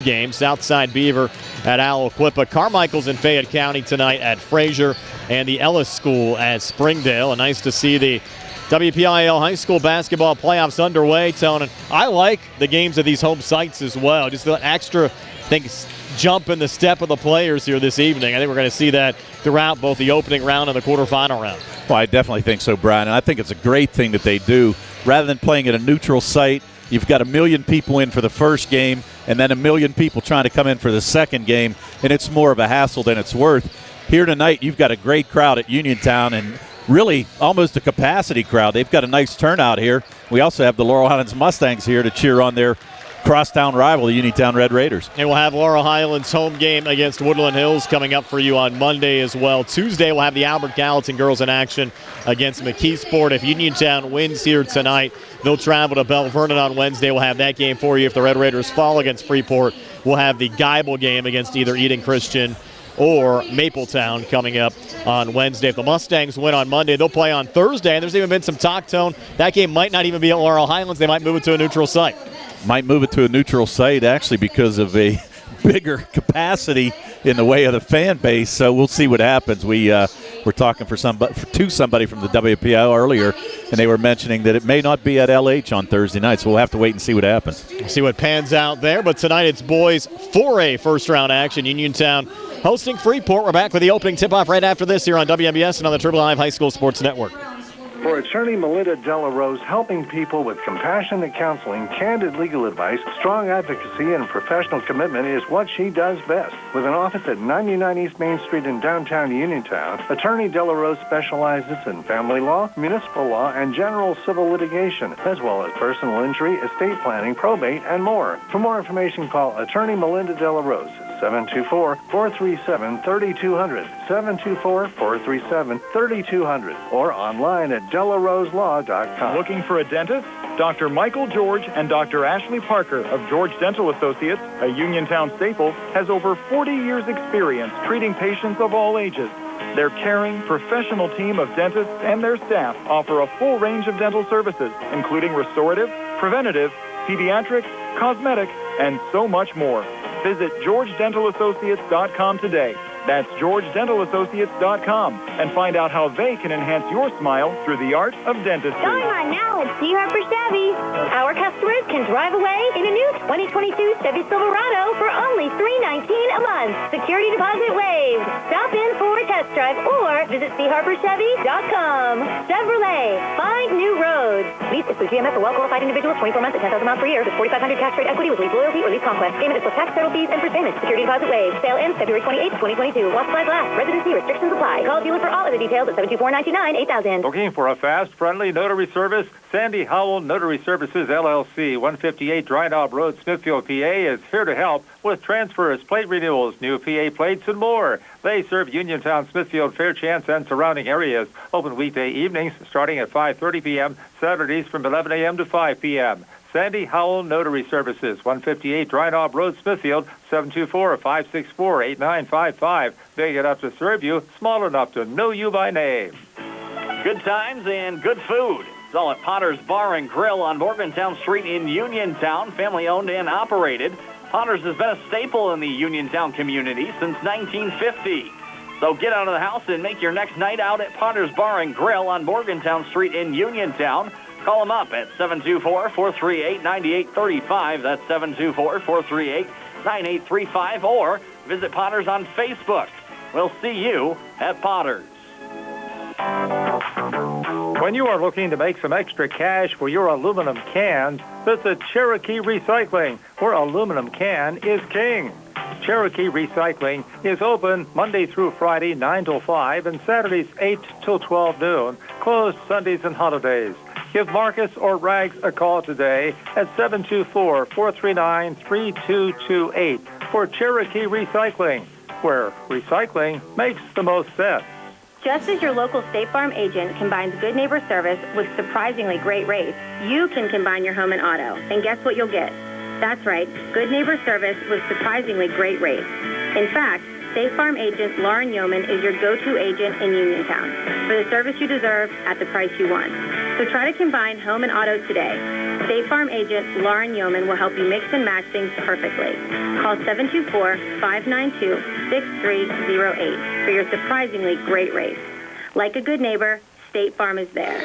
Game. Southside Beaver at Aliquippa. Carmichael's in Fayette County tonight at Fraser, and the Ellis School at Springdale. And nice to see the WPIL high school basketball playoffs underway, Tony. I like the games at these home sites as well. Just an extra jump in the step of the players here this evening. I think we're going to see that throughout both the opening round and the quarterfinal round. Well, I definitely think so, Brian. And I think it's a great thing that they do. Rather than playing at a neutral site, you've got 1 million people in for the first game and then 1 million people trying to come in for the second game, and it's more of a hassle than it's worth. Here tonight, you've got a great crowd at Uniontown and really almost a capacity crowd. They've got a nice turnout here. We also have the Laurel Highlands Mustangs here to cheer on their crosstown rival, the Uniontown Red Raiders. And we'll have Laurel Highlands home game against Woodland Hills coming up for you on Monday as well. Tuesday, we'll have the Albert Gallatin girls in action against McKeesport. If Uniontown wins here tonight, they'll travel to Bell Vernon on Wednesday. We'll have that game for you. If the Red Raiders fall against Freeport, we'll have the Geibel game against either Eden Christian or Mapletown coming up on Wednesday. If the Mustangs win on Monday, they'll play on Thursday. And there's even been some talk, Tone, that game might not even be at Laurel Highlands. They might move it to a neutral site. Might move it to a neutral site, actually, because of a bigger capacity in the way of the fan base. So we'll see what happens. We're talking to somebody from the WPIL earlier, and they were mentioning that it may not be at LH on Thursday night. So we'll have to wait and see what happens. See what pans out there. But tonight it's boys 4A first-round action. Uniontown hosting Freeport. We're back with the opening tip-off right after this here on WMBS and on the Triple Live High School Sports Network. For attorney Melinda Delarose, helping people with compassionate counseling, candid legal advice, strong advocacy, and professional commitment is what she does best. With an office at 99 East Main Street in downtown Uniontown, attorney Delarose specializes in family law, municipal law, and general civil litigation, as well as personal injury, estate planning, probate, and more. For more information, call attorney Melinda Delarose at 724-437-3200, 724-437-3200, or online at delaroselaw.com. Looking for a dentist? Dr. Michael George and Dr. Ashley Parker of George Dental Associates, a Uniontown staple, has over 40 years' experience treating patients of all ages. Their caring, professional team of dentists and their staff offer a full range of dental services, including restorative, preventative, pediatric, cosmetic, and so much more. Visit GeorgeDentalAssociates.com today. That's GeorgeDentalAssociates.com, and find out how they can enhance your smile through the art of dentistry. Going on now at C. Harper Chevy. Our customers can drive away in a new 2022 Chevy Silverado for only $319 a month. Security deposit waived. Stop in for a test drive or visit CHarperChevy.com. Chevrolet, find new roads. Lease is through GMF for well-qualified individuals, 24 months at 10,000 miles per year with $4,500 cash rate equity with lease loyalty or lease conquest. Payment is plus tax, federal fees, and prepayment. Security deposit waived. Sale ends February 28, 2022. While supplies last. Residency restrictions apply. Call dealer for all other details at 724-99-8000. Looking for a fast, friendly notary service? Sandy Howell Notary Services, LLC, 158 Dry Knob Road, Smithfield, PA, is here to help with transfers, plate renewals, new PA plates, and more. They serve Uniontown, Smithfield, Fairchance, and surrounding areas. Open weekday evenings starting at 5:30 p.m., Saturdays from 11 a.m. to 5 p.m. Sandy Howell Notary Services, 158 Dry Knob Road, Smithfield, 724-564-8955. Big enough to serve you, small enough to know you by name. Good times and good food. It's all at Potter's Bar and Grill on Morgantown Street in Uniontown, family-owned and operated. Potter's has been a staple in the Uniontown community since 1950. So get out of the house and make your next night out at Potter's Bar and Grill on Morgantown Street in Uniontown. Call them up at 724-438-9835. That's 724-438-9835. Or visit Potter's on Facebook. We'll see you at Potter's. When you are looking to make some extra cash for your aluminum cans, visit Cherokee Recycling, where aluminum can is king. Cherokee Recycling is open Monday through Friday, 9 till 5, and Saturdays, 8 till 12 noon, closed Sundays and holidays. Give Marcus or Rags a call today at 724-439-3228 for Cherokee Recycling, where recycling makes the most sense. Just as your local State Farm agent combines good neighbor service with surprisingly great rates, you can combine your home and auto. And guess what you'll get? That's right, good neighbor service with surprisingly great rates. In fact, State Farm agent Lauren Yeoman is your go-to agent in Uniontown for the service you deserve at the price you want. So try to combine home and auto today. State Farm agent Lauren Yeoman will help you mix and match things perfectly. Call 724-592-6308 for your surprisingly great race. Like a good neighbor, State Farm is there.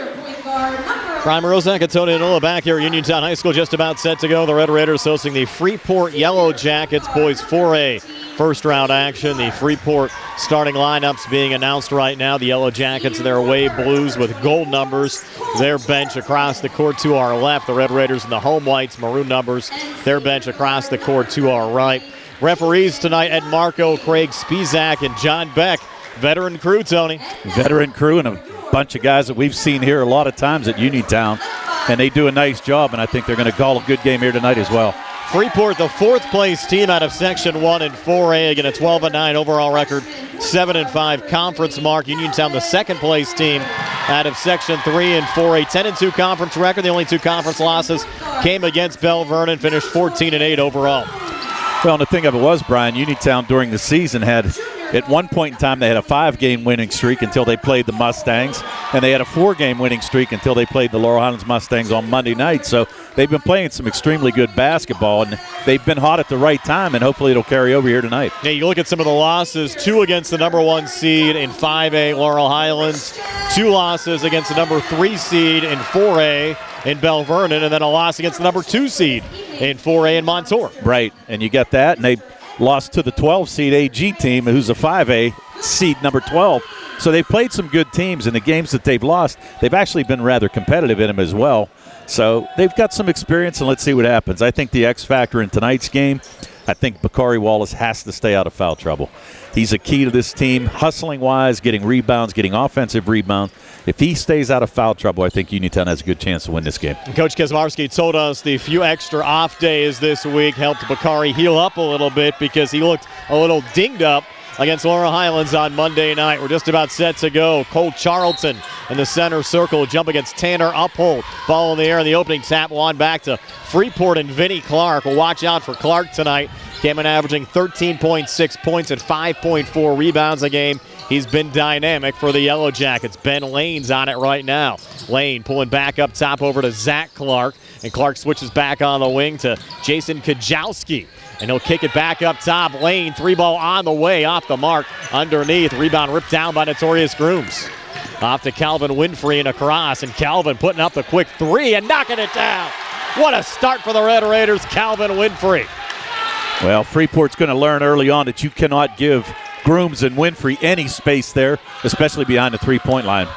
Prime Rozak and Tony Anola back here at Uniontown High School, just about set to go. The Red Raiders hosting the Freeport Yellow Jackets boys 4A first round action. The Freeport starting lineups being announced right now. The Yellow Jackets, their away blues with gold numbers. Their bench across the court to our left. The Red Raiders in the home whites, maroon numbers. Their bench across the court to our right. Referees tonight, Ed Marco, Craig Spizak, and John Beck. Veteran crew, Tony. Veteran crew and a bunch of guys that we've seen here a lot of times at Uniontown, and they do a nice job, and I think they're going to call a good game here tonight as well. Freeport, the fourth place team out of Section 1 in 4A, again a 12-9 overall record, 7-5 conference mark. Uniontown, the second place team out of Section 3 in 4A, 10-2 conference record. The only two conference losses came against Bell Vernon, finished 14-8 overall. Well, and the thing of it was, Brian, Uniontown during the season had, at one point in time, they had a 5-game winning streak until they played the Mustangs, and they had a 4-game winning streak until they played the Laurel Highlands Mustangs on Monday night. So they've been playing some extremely good basketball, and they've been hot at the right time, and hopefully it'll carry over here tonight. Yeah, you look at some of the losses, 2 against the number 1 seed in 5A, Laurel Highlands, 2 losses against the number 3 seed in 4A in Bell Vernon, and then a loss against the number 2 seed in 4A in Montour. Right, and you get that, and they lost to the 12 seed AG team, who's a 5A seed number 12. So they've played some good teams, and the games that they've lost, they've actually been rather competitive in them as well. So they've got some experience, and let's see what happens. I think the X factor in tonight's game, I think Bakari Wallace has to stay out of foul trouble. He's a key to this team, hustling-wise, getting rebounds, getting offensive rebounds. If he stays out of foul trouble, I think Uniontown has a good chance to win this game. Coach Kaczmarski told us the few extra off days this week helped Bakari heal up a little bit because he looked a little dinged up against Laurel Highlands on Monday night. We're just about set to go. Cole Charlton in the center circle, jump against Tanner Uphold. Ball in the air in the opening tap, one back to Freeport and Vinnie Clark. We'll watch out for Clark tonight. Came in averaging 13.6 points and 5.4 rebounds a game. He's been dynamic for the Yellow Jackets. Ben Lane's on it right now. Lane pulling back up top over to Zach Clark. And Clark switches back on the wing to Jason Kajowski. And he'll kick it back up top. Lane, 3-ball on the way, off the mark, underneath. Rebound ripped down by Notorious Grooms. Off to Calvin Winfrey and across. And Calvin putting up the quick 3 and knocking it down. What a start for the Red Raiders, Calvin Winfrey. Well, Freeport's going to learn early on that you cannot give Grooms and Winfrey any space there, especially behind the three-point line.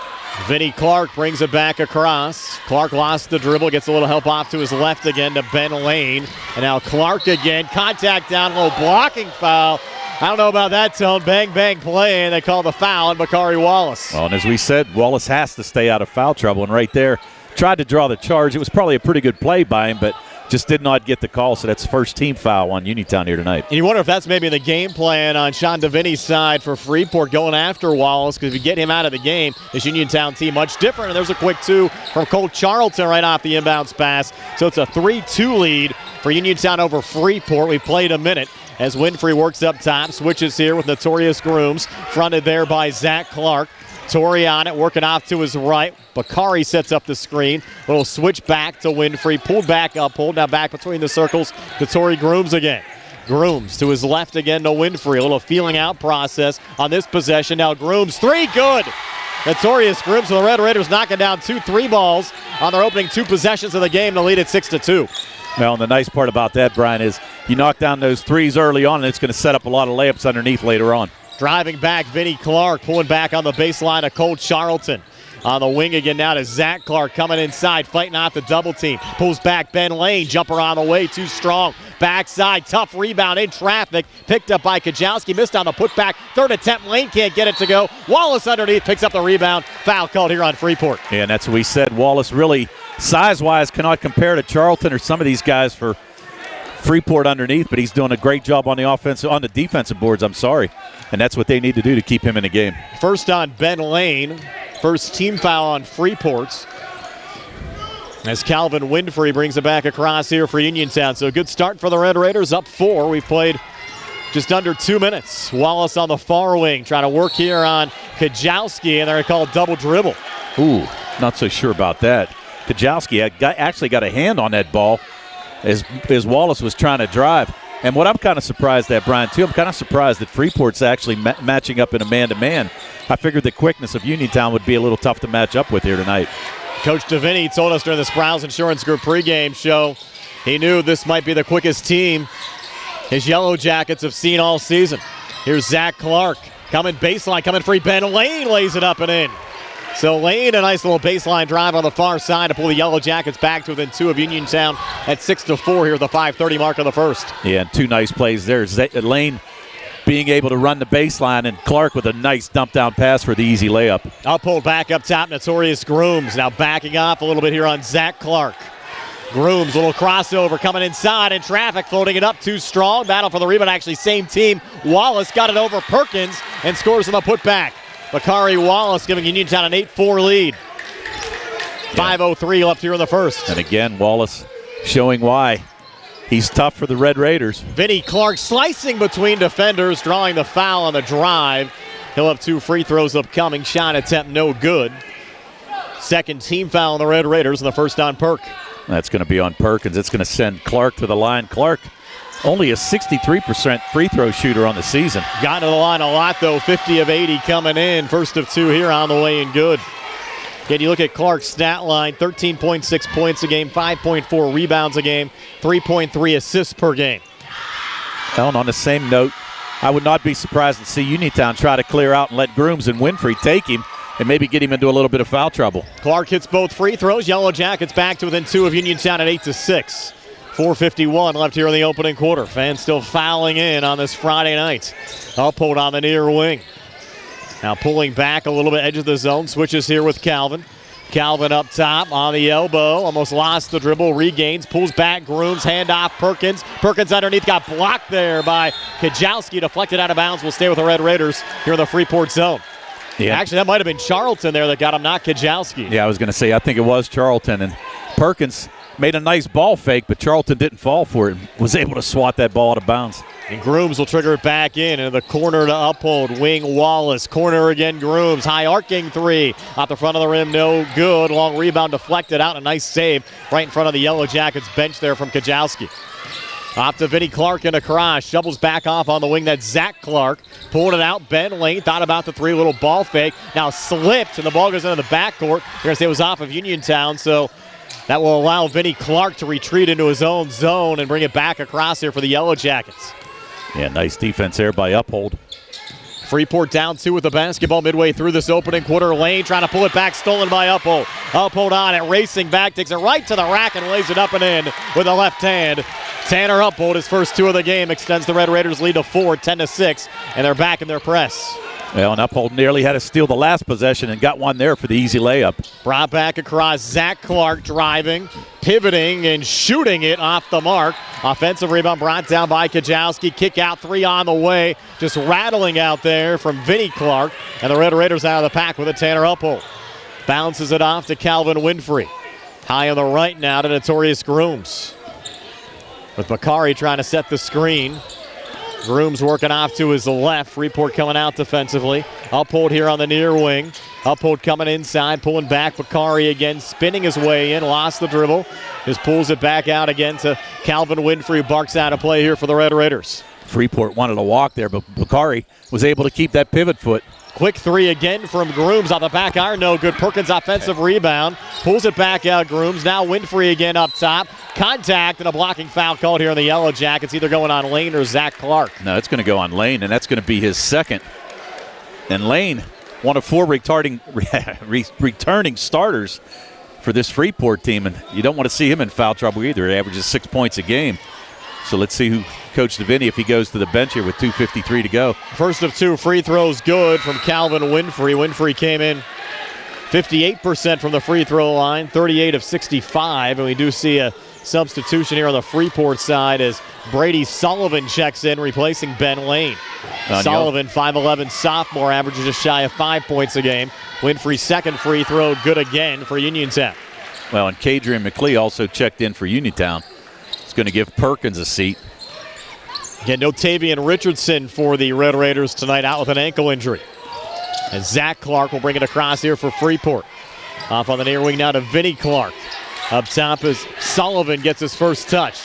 Vinnie Clark brings it back across. Clark lost the dribble, gets a little help off to his left again to Ben Lane. And now Clark again, contact down low, blocking foul. I don't know about that, Tone. Bang, bang play, and they call the foul on Bakari Wallace. Well, and as we said, Wallace has to stay out of foul trouble, and right there, tried to draw the charge. It was probably a pretty good play by him, but just did not get the call, so that's first team foul on Uniontown here tonight. And you wonder if that's maybe the game plan on Sean DeVinny's side for Freeport going after Wallace, because if you get him out of the game, this Uniontown team much different. And there's a quick 2 from Cole Charlton right off the inbounds pass. So it's a 3-2 lead for Uniontown over Freeport. We played a minute as Winfrey works up top, switches here with Notorious Grooms, fronted there by Zach Clark. Torrey on it, working off to his right. Bakari sets up the screen. Little switch back to Winfrey. Pulled back up, pulled now back between the circles to Torrey Grooms again. Grooms to his left again to Winfrey. A little feeling out process on this possession. Now Grooms, 3, good! Notorious Grooms with the Red Raiders knocking down 2 3-balls on their opening 2 possessions of the game to lead at 6-2. Well, and the nice part about that, Brian, is you knock down those threes early on, and it's going to set up a lot of layups underneath later on. Driving back, Vinnie Clark pulling back on the baseline of Cole Charlton. On the wing again now to Zach Clark coming inside, fighting off the double team. Pulls back Ben Lane, jumper on the way, too strong. Backside, tough rebound in traffic. Picked up by Kajowski, missed on the putback. Third attempt, Lane can't get it to go. Wallace underneath, picks up the rebound. Foul called here on Freeport. Yeah, and that's what we said. Wallace really, size-wise, cannot compare to Charlton or some of these guys for Freeport underneath, but he's doing a great job on the defensive boards, and that's what they need to do to keep him in the game. First on Ben Lane, first team foul on Freeport's, as Calvin Winfrey brings it back across here for Uniontown. So a good start for the Red Raiders, up 4. We've played just under 2 minutes. Wallace on the far wing trying to work here on Kajowski, and they're going to call double dribble. Ooh, not so sure about that. Kajowski actually got a hand on that ball as Wallace was trying to drive. And what I'm kind of surprised at, Brian, too, I'm kind of surprised that Freeport's actually matching up in a man-to-man. I figured the quickness of Uniontown would be a little tough to match up with here tonight. Coach Deviney told us during the Sprouse Insurance Group pregame show he knew this might be the quickest team his Yellow Jackets have seen all season. Here's Zach Clark coming baseline, coming free. Ben Lane lays it up and in. So Lane, a nice little baseline drive on the far side to pull the Yellow Jackets back to within 2 of Uniontown at 6-4 here at the 5:30 mark of the first. Yeah, and 2 nice plays there. Lane being able to run the baseline, and Clark with a nice dump down pass for the easy layup. I'll pull back up top, Notorious Grooms. Now backing off a little bit here on Zach Clark. Grooms, little crossover coming inside, and traffic floating it up too strong. Battle for the rebound, actually same team. Wallace got it over Perkins and scores on the putback. Bakari Wallace giving Uniontown an 8-4 lead. 5:03 left here in the first. And again, Wallace showing why he's tough for the Red Raiders. Vinnie Clark slicing between defenders, drawing the foul on the drive. He'll have 2 free throws upcoming. Shot attempt no good. Second team foul on the Red Raiders, and the first on Perk. That's going to be on Perkins. It's going to send Clark to the line. Clark, only a 63% free throw shooter on the season. Got to the line a lot, though. 50 of 80 coming in. First of 2 here on the way and good. Again, you look at Clark's stat line, 13.6 points a game, 5.4 rebounds a game, 3.3 assists per game. Well, and on the same note, I would not be surprised to see Uniontown try to clear out and let Grooms and Winfrey take him and maybe get him into a little bit of foul trouble. Clark hits both free throws. Yellow Jackets back to within 2 of Uniontown at 8-6. 4:51 left here in the opening quarter. Fans still fouling in on this Friday night. Uphold on the near wing. Now pulling back a little bit, edge of the zone. Switches here with Calvin. Calvin up top on the elbow. Almost lost the dribble. Regains. Pulls back. Grooms. Handoff. Perkins. Perkins underneath. Got blocked there by Kajowski. Deflected out of bounds. Will stay with the Red Raiders here in the Freeport zone. Yeah. Actually, that might have been Charlton there that got him, not Kajowski. Yeah, I was going to say, I think it was Charlton. And Perkins made a nice ball fake, but Charlton didn't fall for it. Was able to swat that ball out of bounds. And Grooms will trigger it back in the corner to Uphold. Wing Wallace. Corner again, Grooms. High arcing 3. Off the front of the rim, no good. Long rebound deflected out. A nice save right in front of the Yellow Jackets bench there from Kajowski. Off to Vinnie Clark in a cross. Shovels back off on the wing. That's Zach Clark. Pulling it out. Ben Lane thought about the 3. Little ball fake. Now slipped, and the ball goes into the backcourt. You're going to say it was off of Uniontown, so that will allow Vinnie Clark to retreat into his own zone and bring it back across here for the Yellow Jackets. Yeah, nice defense there by Uphold. Freeport down 2 with the basketball midway through this opening quarter. Lane trying to pull it back, stolen by Uphold. Uphold on it, racing back, takes it right to the rack and lays it up and in with the left hand. Tanner Uphold, his first 2 of the game, extends the Red Raiders lead to 4, 10-6, and they're back in their press. Well, and Uphold nearly had to steal the last possession and got one there for the easy layup. Brought back across, Zach Clark driving, pivoting, and shooting it off the mark. Offensive rebound brought down by Kajowski. Kick out 3 on the way. Just rattling out there from Vinnie Clark. And the Red Raiders out of the pack with a Tanner Uphold. Bounces it off to Calvin Winfrey. High on the right now to Notorious Grooms. With Bakari trying to set the screen. Grooms working off to his left. Freeport coming out defensively. Uphold here on the near wing. Uphold coming inside, pulling back. Bakari again, spinning his way in. Lost the dribble. Just pulls it back out again to Calvin Winfrey, who barks out of play here for the Red Raiders. Freeport wanted to walk there, but Bakari was able to keep that pivot foot. Quick 3 again from Grooms on the back iron. No good. Perkins offensive rebound. Pulls it back out, Grooms. Now Winfrey again up top. Contact and a blocking foul called here on the Yellow Jackets. Either going on Lane or Zach Clark. No, it's going to go on Lane, and that's going to be his second. And Lane, one of 4 returning starters for this Freeport team, and you don't want to see him in foul trouble either. He averages 6 points a game. So let's see who Coach Deviney, if he goes to the bench here with 2:53 to go. First of 2 free throws good from Calvin Winfrey. Winfrey came in 58% from the free throw line, 38 of 65. And we do see a substitution here on the Freeport side as Brady Sullivan checks in, replacing Ben Lane. Sullivan, 5'11", sophomore, averages just shy of 5 points a game. Winfrey's second free throw good again for Uniontown. Well, and Kadrian McLee also checked in for Uniontown. It's going to give Perkins a seat. Again, no Tavian Richardson for the Red Raiders tonight, out with an ankle injury. And Zach Clark will bring it across here for Freeport. Off on the near wing now to Vinnie Clark. Up top as Sullivan gets his first touch.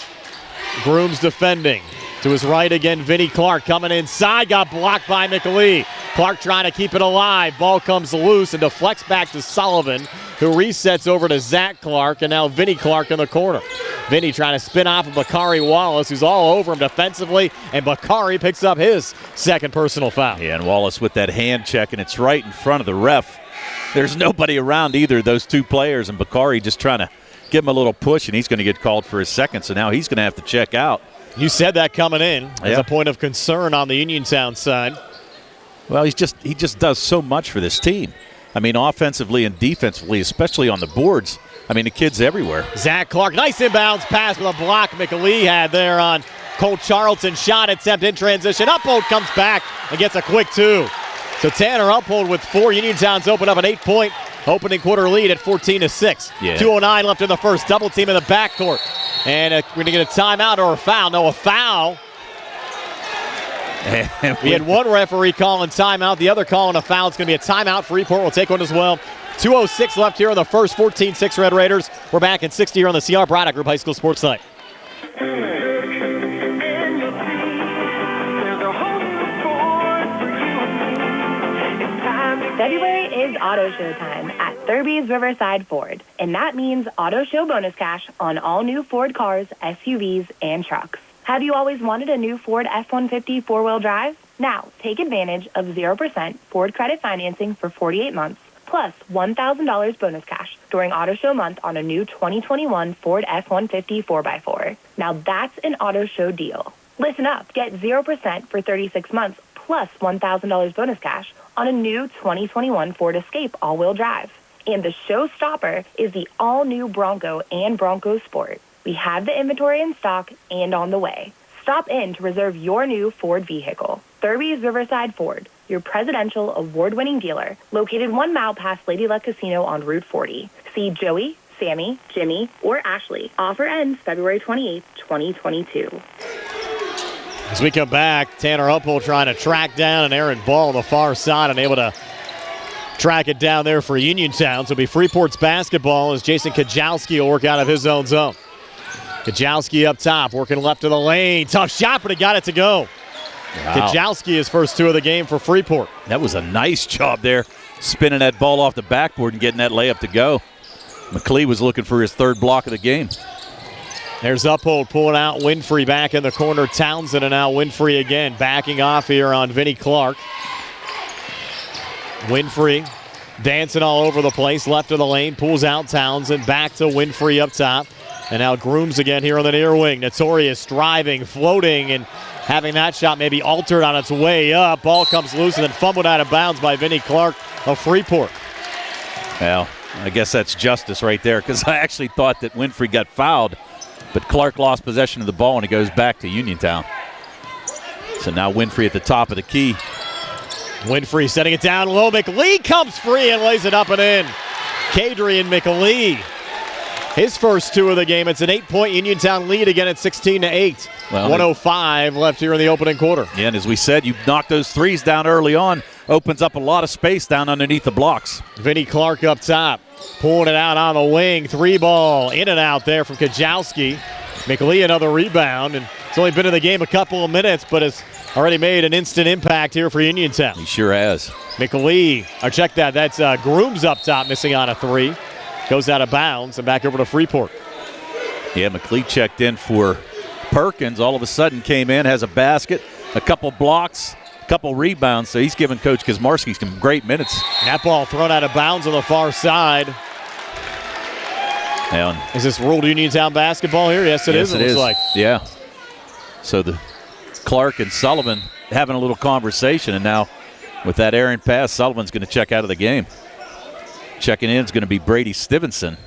Grooms defending. To his right again, Vinnie Clark coming inside. Got blocked by McLee. Clark trying to keep it alive. Ball comes loose and deflects back to Sullivan, who resets over to Zach Clark, and now Vinnie Clark in the corner. Vinnie trying to spin off of Bakari Wallace, who's all over him defensively, and Bakari picks up his second personal foul. Yeah, and Wallace with that hand check, and it's right in front of the ref. There's nobody around either of those two players, and Bakari just trying to give him a little push, and he's going to get called for his second, so now he's going to have to check out. You said that coming in as a point of concern on the Uniontown side. Well, he just does so much for this team. I mean, offensively and defensively, especially on the boards. I mean, the kid's everywhere. Zach Clark, nice inbounds pass with a block McLee had there on Cole Charlton. Shot attempt in transition. Uphold comes back and gets a quick two. So Tanner Uphold with 4. Uniontown's opened up an 8-point opening quarter lead at 14-6. Yeah. 2:09 left in the first. Double team in the backcourt. And we're going to get a timeout or a foul. No, a foul. We had one referee calling timeout, the other calling a foul. It's going to be a timeout. Freeport will take one as well. 2:06 left here in the first. 14-6 Red Raiders. We're back at 60 here on the CR Braddock Group High School Sports Night. February is Auto Show time at Thurby's Riverside Ford, and that means Auto Show bonus cash on all new Ford cars, SUVs, and trucks. Have you always wanted a new Ford F-150 four-wheel drive? Now, take advantage of 0% Ford credit financing for 48 months, plus $1,000 bonus cash during Auto Show month on a new 2021 Ford F-150 4x4. Now that's an Auto Show deal. Listen up, get 0% for 36 months, plus $1,000 bonus cash on a new 2021 Ford Escape all-wheel drive. And the showstopper is the all-new Bronco and Bronco Sport. We have the inventory in stock and on the way. Stop in to reserve your new Ford vehicle. Thurby's Riverside Ford, your presidential award-winning dealer, located 1 mile past Lady Luck Casino on Route 40. See Joey, Sammy, Jimmy, or Ashley. Offer ends February 28, 2022. As we come back, Tanner Uphold trying to track down an errant ball on the far side and able to track it down there for Uniontown. So it'll be Freeport's basketball as Jason Kajowski will work out of his own zone. Kajowski up top, working left of the lane. Tough shot, but he got it to go. Wow. Kajowski his first 2 of the game for Freeport. That was a nice job there, spinning that ball off the backboard and getting that layup to go. McLee was looking for his 3rd block of the game. There's Uphold pulling out Winfrey back in the corner. Townsend and now Winfrey again. Backing off here on Vinnie Clark. Winfrey dancing all over the place. Left of the lane. Pulls out Townsend. Back to Winfrey up top. And now Grooms again here on the near wing. Notorious driving, floating, and having that shot maybe altered on its way up. Ball comes loose and then fumbled out of bounds by Vinnie Clark of Freeport. Well, I guess that's justice right there because I actually thought that Winfrey got fouled. But Clark lost possession of the ball, and it goes back to Uniontown. So now Winfrey at the top of the key. Winfrey setting it down low. McLee comes free and lays it up and in. Kadrian McLee. His first 2 of the game. It's an 8-point Uniontown lead again at 16-8. Well, 1:05 left here in the opening quarter. Yeah, and as we said, you knock those threes down early on. Opens up a lot of space down underneath the blocks. Vinnie Clark up top. Pulling it out on the wing. 3 ball in and out there from Kajowski. McLee another rebound. And it's only been in the game a couple of minutes, but has already made an instant impact here for Uniontown. He sure has. McLee, check that. That's Grooms up top missing on a 3. Goes out of bounds and back over to Freeport. Yeah, McLee checked in for Perkins. All of a sudden came in, has a basket, a couple blocks, a couple rebounds. So he's giving Coach Kazmarski some great minutes. That ball thrown out of bounds on the far side. And is this World Uniontown basketball here? Yes, it is. It looks like. Yeah. So the Clark and Sullivan having a little conversation, and now with that errant pass, Sullivan's going to check out of the game. Checking in is going to be Brady Stevenson,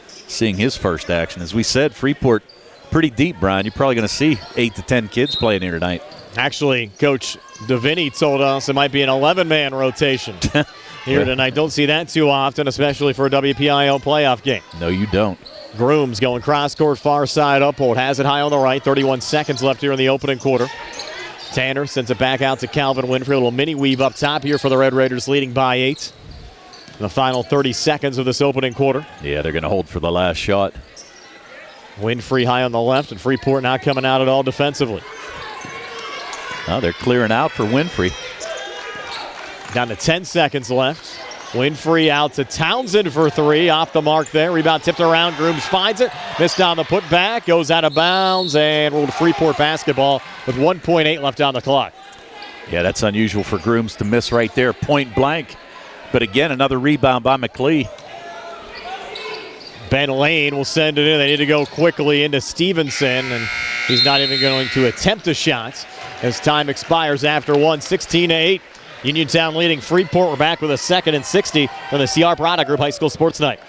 seeing his first action. As we said, Freeport pretty deep, Brian. You're probably going to see 8 to 10 kids playing here tonight. Actually, Coach DeVinny told us it might be an 11-man rotation here tonight. Don't see that too often, especially for a WPIL playoff game. No, you don't. Grooms going cross-court, far side. Uphold has it high on the right. 31 seconds left here in the opening quarter. Tanner sends it back out to Calvin Winfrey. A little mini weave up top here for the Red Raiders, leading by 8. The final 30 seconds of this opening quarter. Yeah, they're going to hold for the last shot. Winfrey high on the left, and Freeport not coming out at all defensively. Oh, they're clearing out for Winfrey. Down to 10 seconds left. Winfrey out to Townsend for three. Off the mark there. Rebound tipped around. Grooms finds it. Missed on the putback. Goes out of bounds and ruled Freeport basketball with 1.8 left on the clock. Yeah, that's unusual for Grooms to miss right there, point blank. But again, another rebound by McLee. Ben Lane will send it in. They need to go quickly into Stevenson, and he's not even going to attempt a shot as time expires after one. 16-8. Uniontown leading Freeport. We're back with a 2nd and 60 from the CR Product Group High School Sports Night.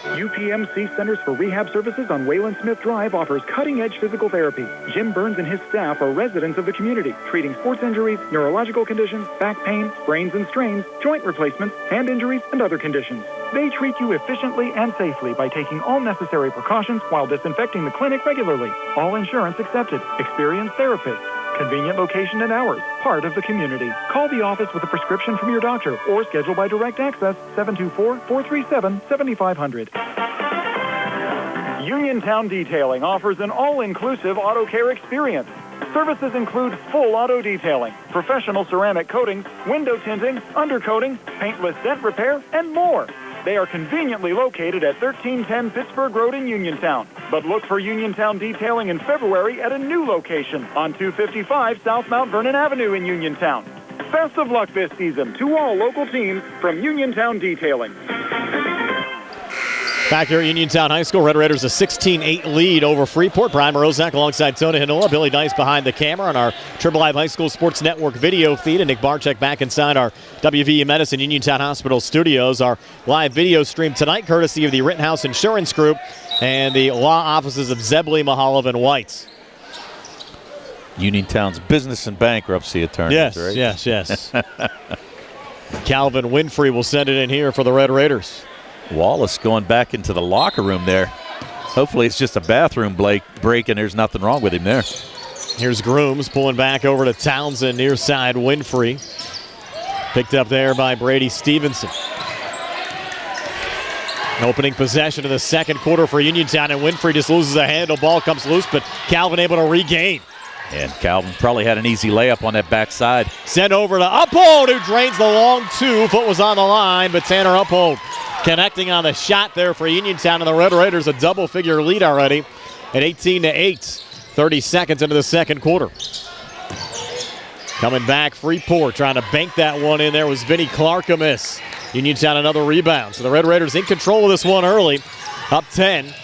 UPMC Centers for Rehab Services on Wayland Smith Drive offers cutting-edge physical therapy. Jim Burns and his staff are residents of the community, treating sports injuries, neurological conditions, back pain, sprains and strains, joint replacements, hand injuries, and other conditions. They treat you efficiently and safely by taking all necessary precautions while disinfecting the clinic regularly. All insurance accepted. Experienced therapists. Convenient location and hours. Part of the community. Call the office with a prescription from your doctor or schedule by direct access 724-437-7500. Uniontown Detailing offers an all-inclusive auto care experience. Services include full auto detailing, professional ceramic coatings, window tinting, undercoating, paintless dent repair, and more. They are conveniently located at 1310 Pittsburgh Road in Uniontown. But look for Uniontown Detailing in February at a new location on 255 South Mount Vernon Avenue in Uniontown. Best of luck this season to all local teams from Uniontown Detailing. Back here at Uniontown High School, Red Raiders a 16-8 lead over Freeport. Brian Morozak alongside Tony Hinola, Billy Dice behind the camera on our Triple Live High School Sports Network video feed, and Nick Barczyk back inside our WVU Medicine Uniontown Hospital studios. Our live video stream tonight courtesy of the Rittenhouse Insurance Group and the law offices of ZEBLEY, MEHALOV, and Whites. Uniontown's business and bankruptcy attorneys, yes, right? Yes. Calvin Winfrey will send it in here for the Red Raiders. Wallace going back into the locker room there. Hopefully it's just a bathroom break and there's nothing wrong with him there. Here's Grooms pulling back over to Townsend, near side Winfrey. Picked up there by Brady Stevenson. Opening possession of the second quarter for Uniontown, and Winfrey just loses a handle. Ball comes loose, but Calvin able to regain. And Calvin probably had an easy layup on that backside. Sent over to Uphold, who drains the long two. Foot was on the line, but Tanner Uphold connecting on the shot there for Uniontown, and the Red Raiders a double-figure lead already at 18-8. 30 seconds into the second quarter. Coming back, Freeport trying to bank that one in there was Vinnie Clark, a miss. Uniontown another rebound. So the Red Raiders in control of this one early. Up 10.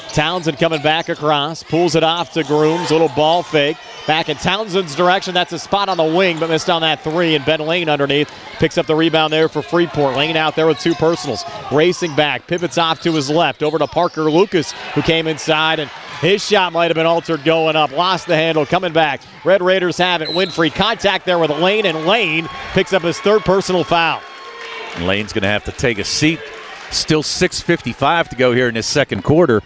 Townsend coming back across. Pulls it off to Grooms. Little ball fake. Back in Townsend's direction. That's a spot on the wing, but missed on that three. And Ben Lane underneath picks up the rebound there for Freeport. Lane out there with two personals. Racing back. Pivots off to his left. Over to Parker Lucas, who came inside. And his shot might have been altered going up. Lost the handle. Coming back. Red Raiders have it. Winfrey contact there with Lane. And Lane picks up his third personal foul. Lane's going to have to take a seat. Still 6:55 to go here in this second quarter.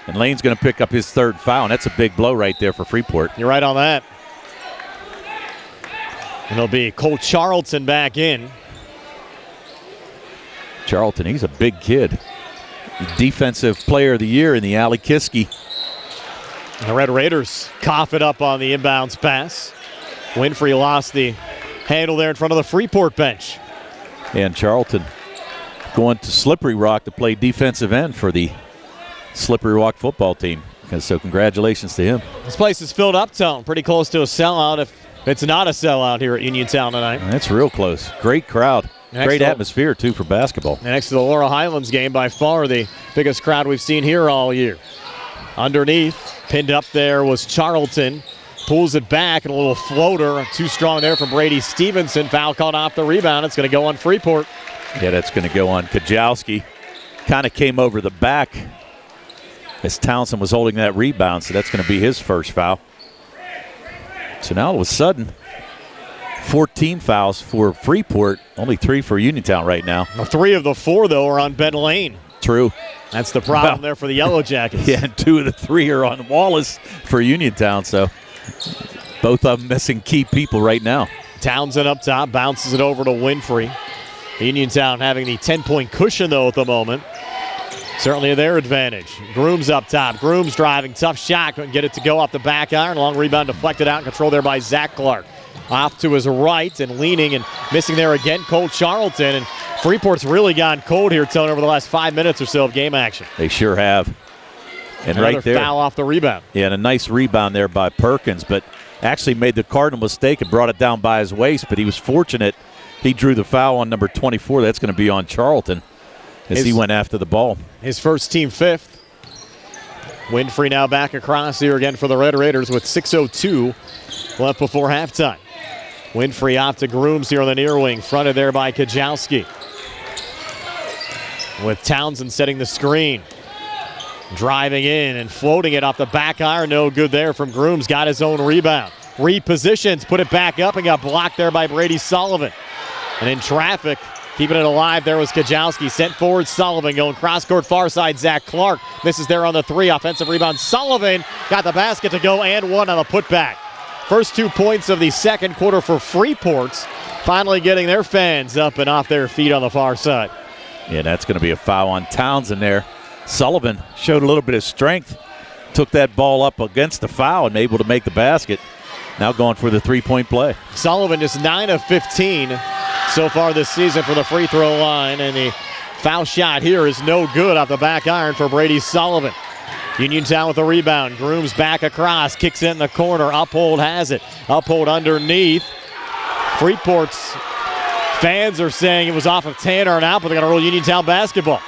And Lane's going to pick up his third foul, and that's a big blow right there for Freeport. You're right on that. And it'll be Cole Charlton back in. Charlton, he's a big kid. Defensive player of the year in the Alley Kiski. The Red Raiders cough it up on the inbounds pass. Winfrey lost the handle there in front of the Freeport bench. And Charlton going to Slippery Rock to play defensive end for the Slippery Rock football team. So congratulations to him. This place is filled up, Tone. Pretty close to a sellout if it's not a sellout here at Uniontown tonight. That's real close. Great crowd. Great atmosphere, too, for basketball. Next to the Laurel Highlands game, by far the biggest crowd we've seen here all year. Underneath, pinned up there was Charlton. Pulls it back, and a little floater. Too strong there from Brady Stevenson. Foul called off the rebound. It's going to go on Freeport. Yeah, that's going to go on Kajowski. Kind of came over the back as Townsend was holding that rebound, so that's going to be his first foul. So now all of a sudden, 14 fouls for Freeport, only 3 for Uniontown right now. Well, 3 of the 4, though, are on Ben Lane. True. That's the problem there for the Yellow Jackets. Yeah, and 2 of the 3 are on Wallace for Uniontown, so both of them missing key people right now. Townsend up top, bounces it over to Winfrey. Uniontown having the 10-point cushion, though, at the moment. Certainly to their advantage. Grooms up top. Grooms driving. Tough shot. Couldn't get it to go off the back iron. Long rebound deflected out and controlled there by Zach Clark. Off to his right and leaning and missing there again, Cole Charlton. And Freeport's really gone cold here, Tone, over the last 5 minutes or so of game action. They sure have. And another right there, foul off the rebound. Yeah, and a nice rebound there by Perkins, but actually made the cardinal mistake and brought it down by his waist, but he was fortunate. He drew the foul on number 24. That's going to be on Charlton as he went after the ball. His first team fifth. Winfrey now back across here again for the Red Raiders with 6:02 left before halftime. Winfrey off to Grooms here on the near wing, fronted there by Kajowski. With Townsend setting the screen. Driving in and floating it off the back iron. No good there from Grooms. Got his own rebound. Repositions, put it back up and got blocked there by Brady Sullivan. And in traffic, keeping it alive there was Kajowski. Sent forward Sullivan going cross-court far side. Zach Clark misses there on the three. Offensive rebound. Sullivan got the basket to go and one on the putback. First 2 points of the second quarter for Freeport. Finally getting their fans up and off their feet on the far side. Yeah, that's going to be a foul on Townsend there. Sullivan showed a little bit of strength. Took that ball up against the foul and able to make the basket. Now going for the three-point play. Sullivan just 9 of 15 so far this season for the free throw line. And the foul shot here is no good off the back iron for Brady Sullivan. Uniontown with a rebound. Grooms back across. Kicks it in the corner. Uphold has it. Uphold underneath. Freeport's fans are saying it was off of Tanner and out, but they're going to roll Uniontown basketball.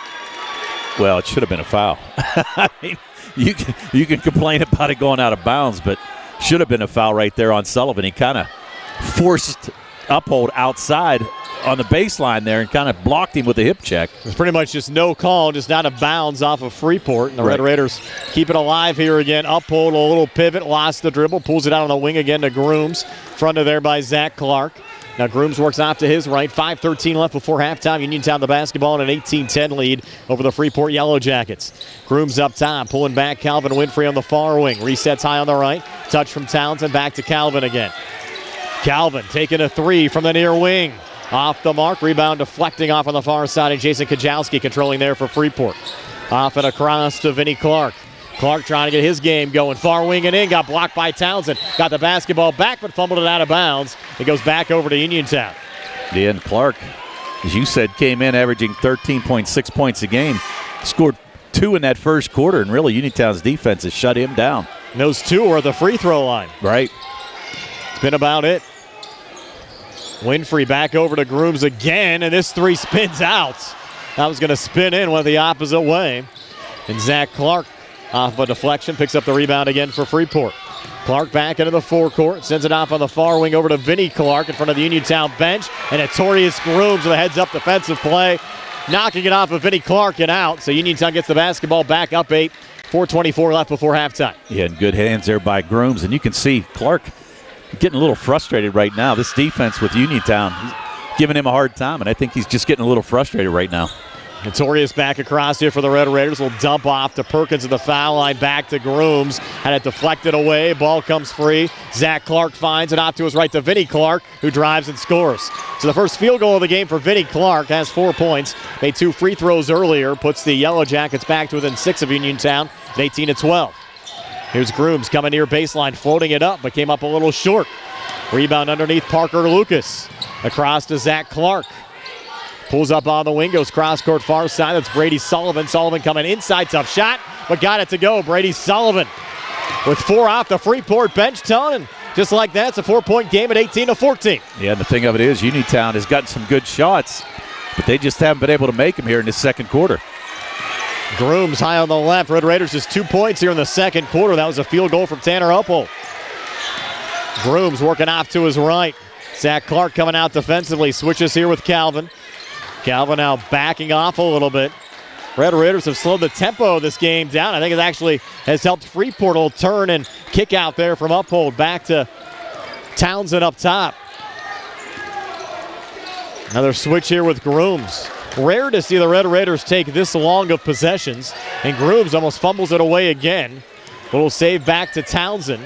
Well, it should have been a foul. I mean, you can complain about it going out of bounds, but should have been a foul right there on Sullivan. He kind of forced Uphold outside on the baseline there and kind of blocked him with a hip check. It's pretty much just no call, just out of bounds off of Freeport. And the Red Raiders keep it alive here again. Uphold, a little pivot, lost the dribble, pulls it out on the wing again to Grooms. Fronted there by Zach Clark. Now Grooms works off to his right. 5:13 left before halftime. Uniontown the basketball and an 18-10 lead over the Freeport Yellow Jackets. Grooms up top, pulling back Calvin Winfrey on the far wing. Resets high on the right. Touch from Townsend, back to Calvin again. Calvin taking a three from the near wing. Off the mark, rebound deflecting off on the far side, and Jason Kajowski controlling there for Freeport. Off and across to Vinnie Clark. Clark trying to get his game going. Far wing and in, got blocked by Townsend. Got the basketball back, but fumbled it out of bounds. It goes back over to Uniontown. Yeah, and Clark, as you said, came in averaging 13.6 points a game. Scored 2 in that first quarter, and really Uniontown's defense has shut him down. And those 2 are at the free throw line. Right. It's been about it. Winfrey back over to Grooms again, and this 3 spins out. That was going to spin in, went the opposite way. And Zach Clark, off a deflection, picks up the rebound again for Freeport. Clark back into the forecourt, sends it off on the far wing over to Vinnie Clark in front of the Uniontown bench. And Notorious Grooms with a heads-up defensive play, knocking it off of Vinnie Clark and out. So Uniontown gets the basketball back up 8, 4:24 left before halftime. Yeah, and good hands there by Grooms. And you can see Clark getting a little frustrated right now. This defense with Uniontown, he's giving him a hard time, and I think he's just getting a little frustrated right now. Notorious back across here for the Red Raiders. Will dump off to Perkins at the foul line. Back to Grooms. Had it deflected away. Ball comes free. Zach Clark finds it off to his right to Vinnie Clark, who drives and scores. So the first field goal of the game for Vinnie Clark. Has 4 points. Made 2 free throws earlier. Puts the Yellow Jackets back to within 6 of Uniontown. 18-12. Here's Grooms coming near baseline, floating it up, but came up a little short. Rebound underneath Parker Lucas. Across to Zach Clark. Pulls up on the wing, goes cross-court far side. That's Brady Sullivan. Sullivan coming inside, tough shot, but got it to go. Brady Sullivan with 4 off the Freeport bench, Tone, and just like that, it's a 4-point game at 18-14. Yeah, and the thing of it is, Uniontown has gotten some good shots, but they just haven't been able to make them here in the second quarter. Grooms high on the left. Red Raiders just 2 points here in the second quarter. That was a field goal from Tanner Uphold. Grooms working off to his right. Zach Clark coming out defensively. Switches here with Calvin. Calvin now backing off a little bit. Red Raiders have slowed the tempo of this game down. I think it actually has helped Freeport. A turn and kick out there from Uphold. Back to Townsend up top. Another switch here with Grooms. Rare to see the Red Raiders take this long of possessions. And Grooms almost fumbles it away again. Little save back to Townsend.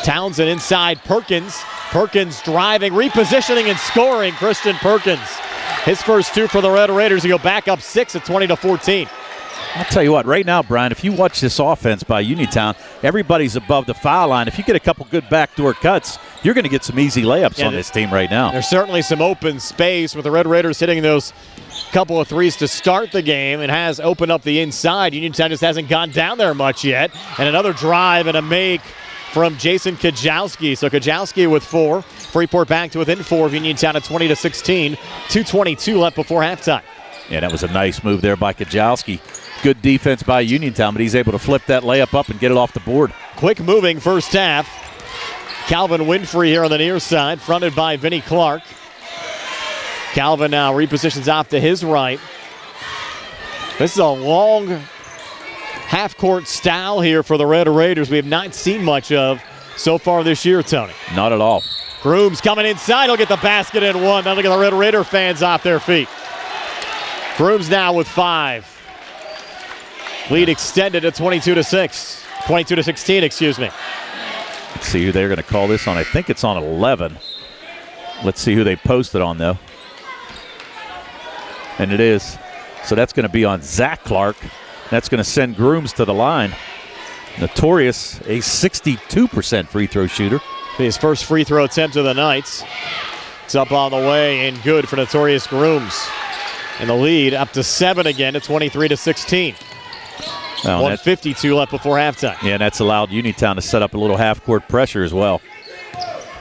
Townsend inside Perkins. Perkins driving, repositioning, and scoring. Christian Perkins His first two for the Red Raiders. They go back up 6 at 20-14. I'll tell you what, right now, Brian, if you watch this offense by Uniontown, everybody's above the foul line. If you get a couple good backdoor cuts, you're going to get some easy layups on this team right now. There's certainly some open space with the Red Raiders hitting those couple of threes to start the game. It has opened up the inside. Uniontown just hasn't gone down there much yet. And another drive and a make from Jason Kajowski. So Kajowski with 4. Freeport back to within 4 of Uniontown at 20-16. 2:22 left before halftime. Yeah, that was a nice move there by Kajowski. Good defense by Uniontown, but he's able to flip that layup up and get it off the board. Quick moving first half. Calvin Winfrey here on the near side, fronted by Vinnie Clark. Calvin now repositions off to his right. This is a long half-court style here for the Red Raiders we have not seen much of so far this year, Tony. Not at all. Grooms coming inside. He'll get the basket in one. Now look at the Red Raider fans off their feet. Grooms now with 5. Lead extended to 22-6. 22-16, excuse me. Let's see who they're going to call this on. I think it's on 11. Let's see who they posted on, though. And it is. So that's going to be on Zach Clark. That's going to send Grooms to the line. Notorious, a 62% free throw shooter. His first free throw attempt of the night. It's up on the way and good for Notorious Grooms. And the lead up to 7 again at 23-16. 1:52 left before halftime. Yeah, and that's allowed Uniontown to set up a little half-court pressure as well.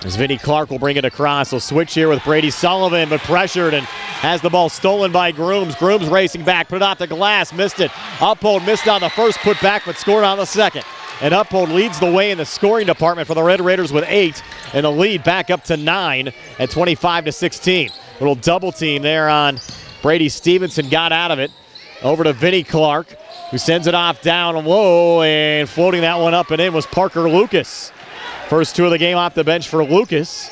As Vinnie Clark will bring it across. He'll switch here with Brady Sullivan, but pressured and has the ball stolen by Grooms. Grooms racing back, put it off the glass, missed it. Uphold missed on the first put back, but scored on the second. And Uphold leads the way in the scoring department for the Red Raiders with 8, and the lead back up to 9 at 25-16. Little double team there on Brady Stevenson, got out of it. Over to Vinnie Clark, who sends it off down low, and floating that one up and in was Parker Lucas. First 2 of the game off the bench for Lucas.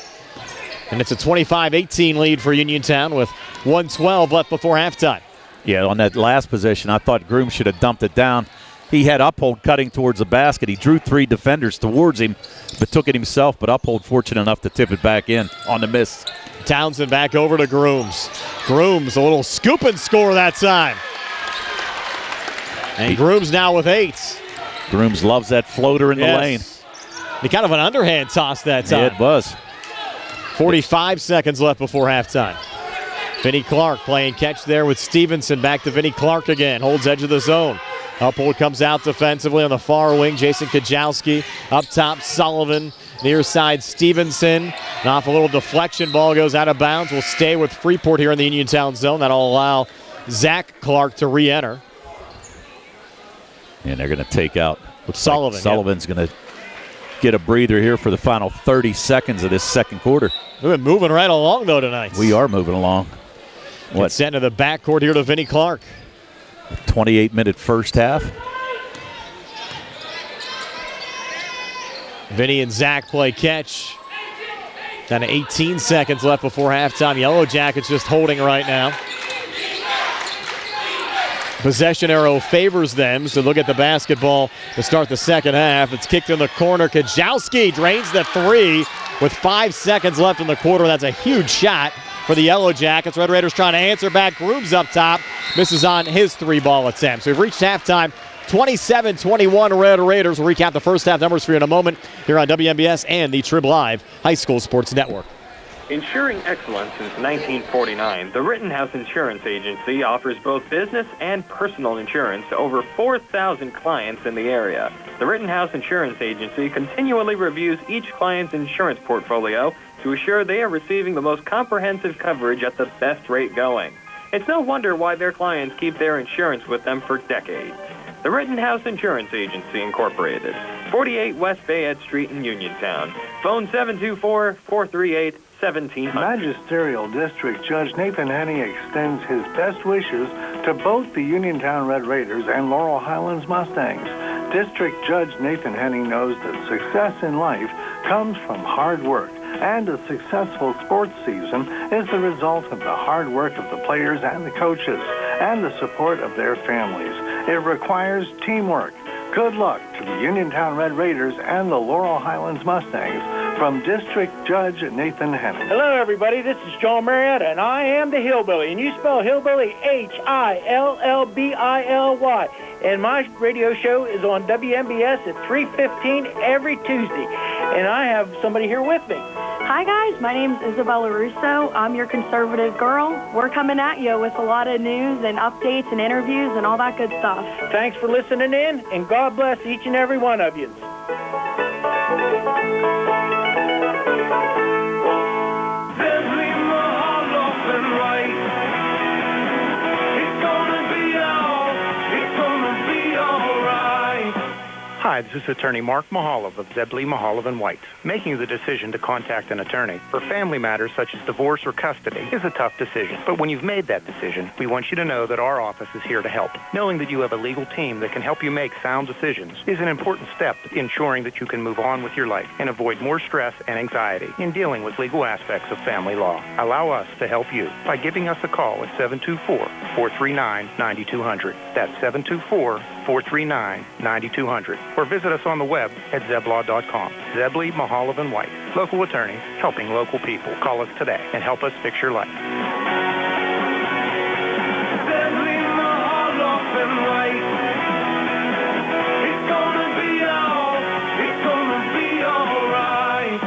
And it's a 25-18 lead for Uniontown with 1:12 left before halftime. Yeah, on that last possession, I thought Groom should have dumped it down. He had Uphold cutting towards the basket. He drew 3 defenders towards him, but took it himself. But Uphold fortunate enough to tip it back in on the miss. Townsend back over to Grooms. Grooms, a little scoop and score that time. And Grooms now with 8. Grooms loves that floater in the lane. He kind of an underhand toss that time. Yeah, it was. 45 seconds left before halftime. Vinnie Clark playing catch there with Stevenson. Back to Vinnie Clark again. Holds edge of the zone. Uphold comes out defensively on the far wing. Jason Kajowski. Up top, Sullivan. Near side, Stevenson. And off a little deflection, ball goes out of bounds. Will stay with Freeport here in the Uniontown zone. That'll allow Zach Clark to re-enter. And they're going to take out Sullivan. Sullivan's going to get a breather here for the final 30 seconds of this second quarter. We've been moving right along, though, tonight. We are moving along. What? Sent to the backcourt here to Vinnie Clark. 28-minute first half. Vinnie and Zach play catch. Down to 18 seconds left before halftime. Yellow Jackets just holding right now. Possession arrow favors them, so look at the basketball to start the second half. It's kicked in the corner. Kajowski drains the 3 with 5 seconds left in the quarter. That's a huge shot for the Yellow Jackets. Red Raiders trying to answer back. Grooms up top. Misses on his 3-ball attempt. So we've reached halftime. 27-21 Red Raiders. We'll recap the first half numbers for you in a moment here on WMBS and the Trib Live High School Sports Network. Ensuring excellence since 1949, the Rittenhouse Insurance Agency offers both business and personal insurance to over 4,000 clients in the area. The Rittenhouse Insurance Agency continually reviews each client's insurance portfolio to assure they are receiving the most comprehensive coverage at the best rate going. It's no wonder why their clients keep their insurance with them for decades. The Rittenhouse Insurance Agency, Incorporated, 48 West Fayette Street in Uniontown. Phone 724-438-1700. Magisterial District Judge Nathan Henney extends his best wishes to both the Uniontown Red Raiders and Laurel Highlands Mustangs. District Judge Nathan Henney knows that success in life comes from hard work, and a successful sports season is the result of the hard work of the players and the coaches, and the support of their families. It requires teamwork. Good luck to the Uniontown Red Raiders and the Laurel Highlands Mustangs from District Judge Nathan Hannon. Hello, everybody. This is John Marietta, and I am the Hillbilly. And you spell Hillbilly Hillbilly. And my radio show is on WMBS at 3:15 every Tuesday. And I have somebody here with me. Hi, guys. My name's Isabella Russo. I'm your conservative girl. We're coming at you with a lot of news and updates and interviews and all that good stuff. Thanks for listening in, and God bless each and every one of you. Hi, this is Attorney Mark MEHALOV of ZEBLEY, MEHALOV & White. Making the decision to contact an attorney for family matters such as divorce or custody is a tough decision. But when you've made that decision, we want you to know that our office is here to help. Knowing that you have a legal team that can help you make sound decisions is an important step in ensuring that you can move on with your life and avoid more stress and anxiety in dealing with legal aspects of family law. Allow us to help you by giving us a call at 724-439-9200. That's 724-439-9200. Or visit us on the web at zeblaw.com. ZEBLEY, MEHALOV & White. Local attorneys helping local people. Call us today and help us fix your life. ZEBLEY, MEHALOV & White. It's gonna be alright.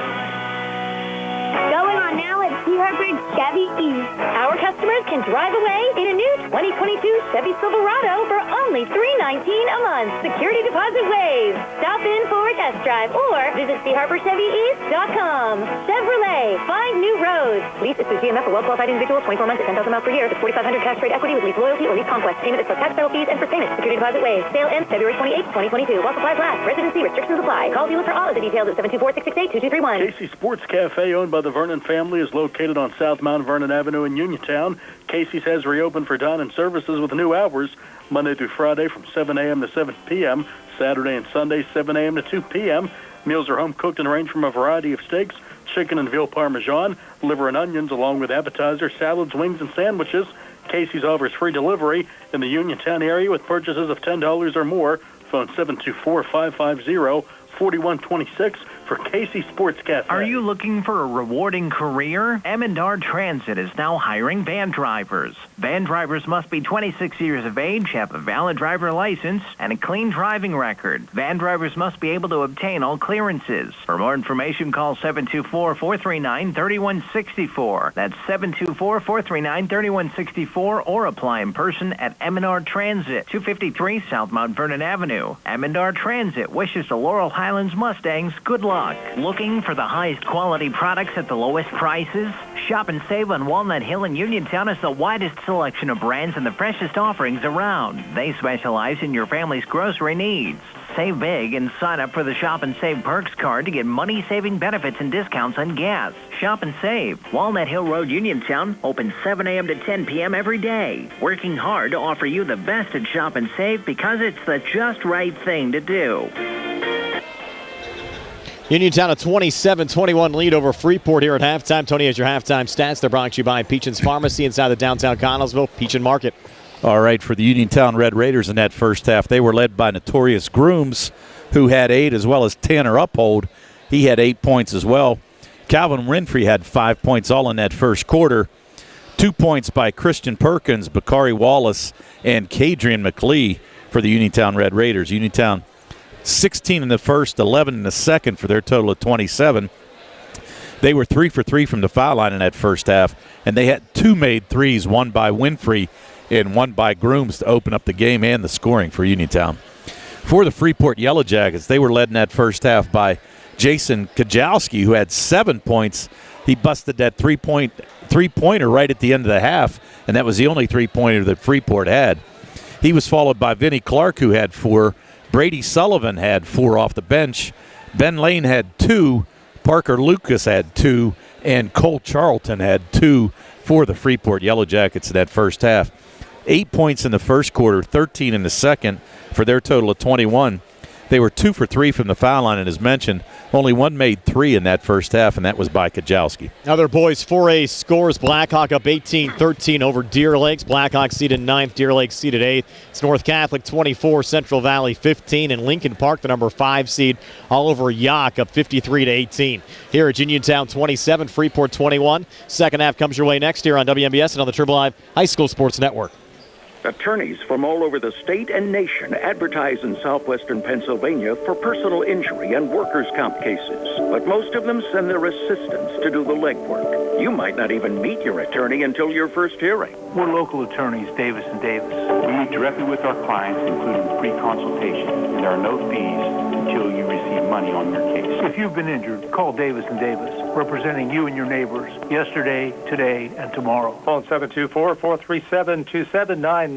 Going on now at Hartford Chevy East. Our customers can drive away in a new 2022 Chevy Silverado for only $319 a month. Security deposit waived. Stop in for a test drive or visit CHarperChevyEast.com. Chevrolet, find new roads. Lease is through GMF for well-qualified individuals, 24 months at 10,000 miles per year with $4,500 cash trade equity with lease loyalty or lease conquest. Payment is plus tax, title fees, and for payment. Security deposit waived. Sale ends February 28, 2022. While supplies last. Residency restrictions apply. Call dealer for all of the details at 724-668-2231. Casey Sports Cafe, owned by the Vernon family, is located on South Mount Vernon Avenue in Uniontown. Casey's has reopened for dine-in services with new hours, Monday through Friday from 7 a.m. to 7 p.m., Saturday and Sunday 7 a.m. to 2 p.m. Meals are home cooked and range from a variety of steaks, chicken and veal parmesan, liver and onions, along with appetizers, salads, wings, and sandwiches. Casey's offers free delivery in the Uniontown area with purchases of $10 or more. Phone 724-550-4126 for Casey Sports Cafe. Are you looking for a rewarding career? M&R Transit is now hiring van drivers. Van drivers must be 26 years of age, have a valid driver license, and a clean driving record. Van drivers must be able to obtain all clearances. For more information, call 724-439-3164. That's 724-439-3164, or apply in person at M&R Transit, 253 South Mount Vernon Avenue. M&R Transit wishes the Laurel Highlands Mustangs good luck. Looking for the highest quality products at the lowest prices? Shop and Save on Walnut Hill in Uniontown has the widest selection of brands and the freshest offerings around. They specialize in your family's grocery needs. Save big and sign up for the Shop and Save Perks card to get money-saving benefits and discounts on gas. Shop and Save. Walnut Hill Road, Uniontown, open 7 a.m. to 10 p.m. every day. Working hard to offer you the best at Shop and Save because it's the just right thing to do. Uniontown a 27-21 lead over Freeport here at halftime. Tony has your halftime stats. They're brought to you by Peachin's Pharmacy inside the downtown Connellsville, Peachin Market. All right, for the Uniontown Red Raiders in that first half, they were led by Notorious Grooms, who had 8, as well as Tanner Uphold. He had 8 points as well. Calvin Winfrey had 5 points all in that first quarter. 2 points by Christian Perkins, Bakari Wallace, and Kadrian McLee for the Uniontown Red Raiders. Uniontown 16 in the first, 11 in the second for their total of 27. They were 3 for 3 from the foul line in that first half, and they had 2 made threes, one by Winfrey and one by Grooms to open up the game and the scoring for Uniontown. For the Freeport Yellow Jackets, they were led in that first half by Jason Kajowski, who had 7 points. He busted that three-pointer right at the end of the half, and that was the only three-pointer that Freeport had. He was followed by Vinnie Clark, who had 4. Brady Sullivan had 4 off the bench. Ben Lane had 2. Parker Lucas had 2. And Cole Charlton had 2 for the Freeport Yellow Jackets in that first half. 8 points in the first quarter, 13 in the second for their total of 21. They were 2 for 3 from the foul line, and as mentioned, only one made 3 in that first half, and that was by Kajowski. Other boys 4A scores. Blackhawk up 18-13 over Deer Lakes. Blackhawk seeded 9th, Deer Lakes seeded 8th. It's North Catholic 24, Central Valley 15, and Lincoln Park, the number 5 seed, all over Yock, up 53-18. Here at Uniontown 27, Freeport 21. Second half comes your way next year on WMBS and on the Triple Live High School Sports Network. Attorneys from all over the state and nation advertise in southwestern Pennsylvania for personal injury and workers' comp cases. But most of them send their assistants to do the legwork. You might not even meet your attorney until your first hearing. We're local attorneys, Davis & Davis. We meet directly with our clients, including free consultation. And there are no fees until you receive money on your case. If you've been injured, call Davis & Davis, representing you and your neighbors yesterday, today, and tomorrow. Phone 724-437-2799.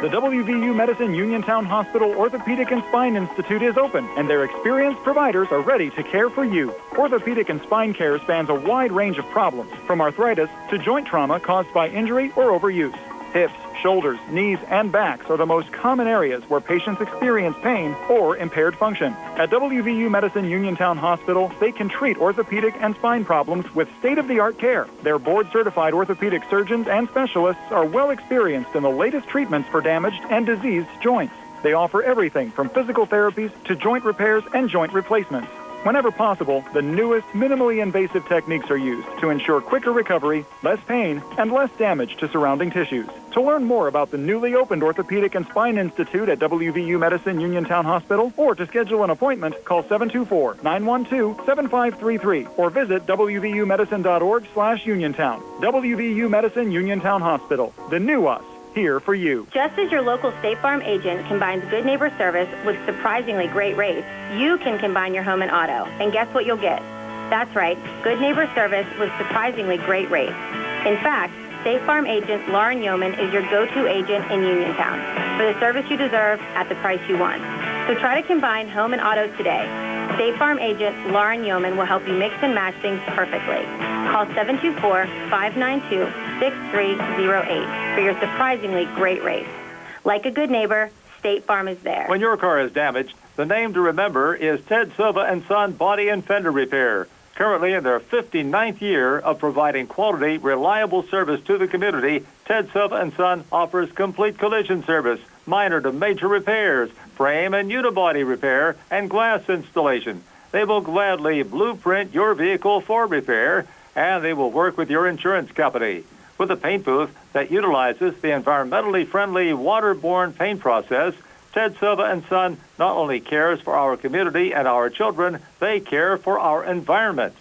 The WVU Medicine Uniontown Hospital Orthopedic and Spine Institute is open, and their experienced providers are ready to care for you. Orthopedic and spine care spans a wide range of problems, from arthritis to joint trauma caused by injury or overuse. Hips, shoulders, knees, and backs are the most common areas where patients experience pain or impaired function. At WVU Medicine Uniontown Hospital, they can treat orthopedic and spine problems with state-of-the-art care. Their board-certified orthopedic surgeons and specialists are well experienced in the latest treatments for damaged and diseased joints. They offer everything from physical therapies to joint repairs and joint replacements. Whenever possible, the newest, minimally invasive techniques are used to ensure quicker recovery, less pain, and less damage to surrounding tissues. To learn more about the newly opened Orthopedic and Spine Institute at WVU Medicine Uniontown Hospital, or to schedule an appointment, call 724-912-7533 or visit wvumedicine.org/Uniontown. WVU Medicine Uniontown Hospital, the new us. Here for you. Just as your local State Farm agent combines good neighbor service with surprisingly great rates, you can combine your home and auto. And guess what you'll get? That's right, good neighbor service with surprisingly great rates. In fact, State Farm agent Lauren Yeoman is your go-to agent in Uniontown for the service you deserve at the price you want. So try to combine home and auto today. State Farm agent Lauren Yeoman will help you mix and match things perfectly. Call 724-592-6308 for your surprisingly great rates. Like a good neighbor, State Farm is there. When your car is damaged, the name to remember is Ted Silva & Son Body and Fender Repair. Currently in their 59th year of providing quality, reliable service to the community, Ted Silva & Son offers complete collision service, minor to major repairs, frame and unibody repair, and glass installation. They will gladly blueprint your vehicle for repair, and they will work with your insurance company. With a paint booth that utilizes the environmentally friendly waterborne paint process, Ted Silva & Son not only cares for our community and our children, they care for our environment.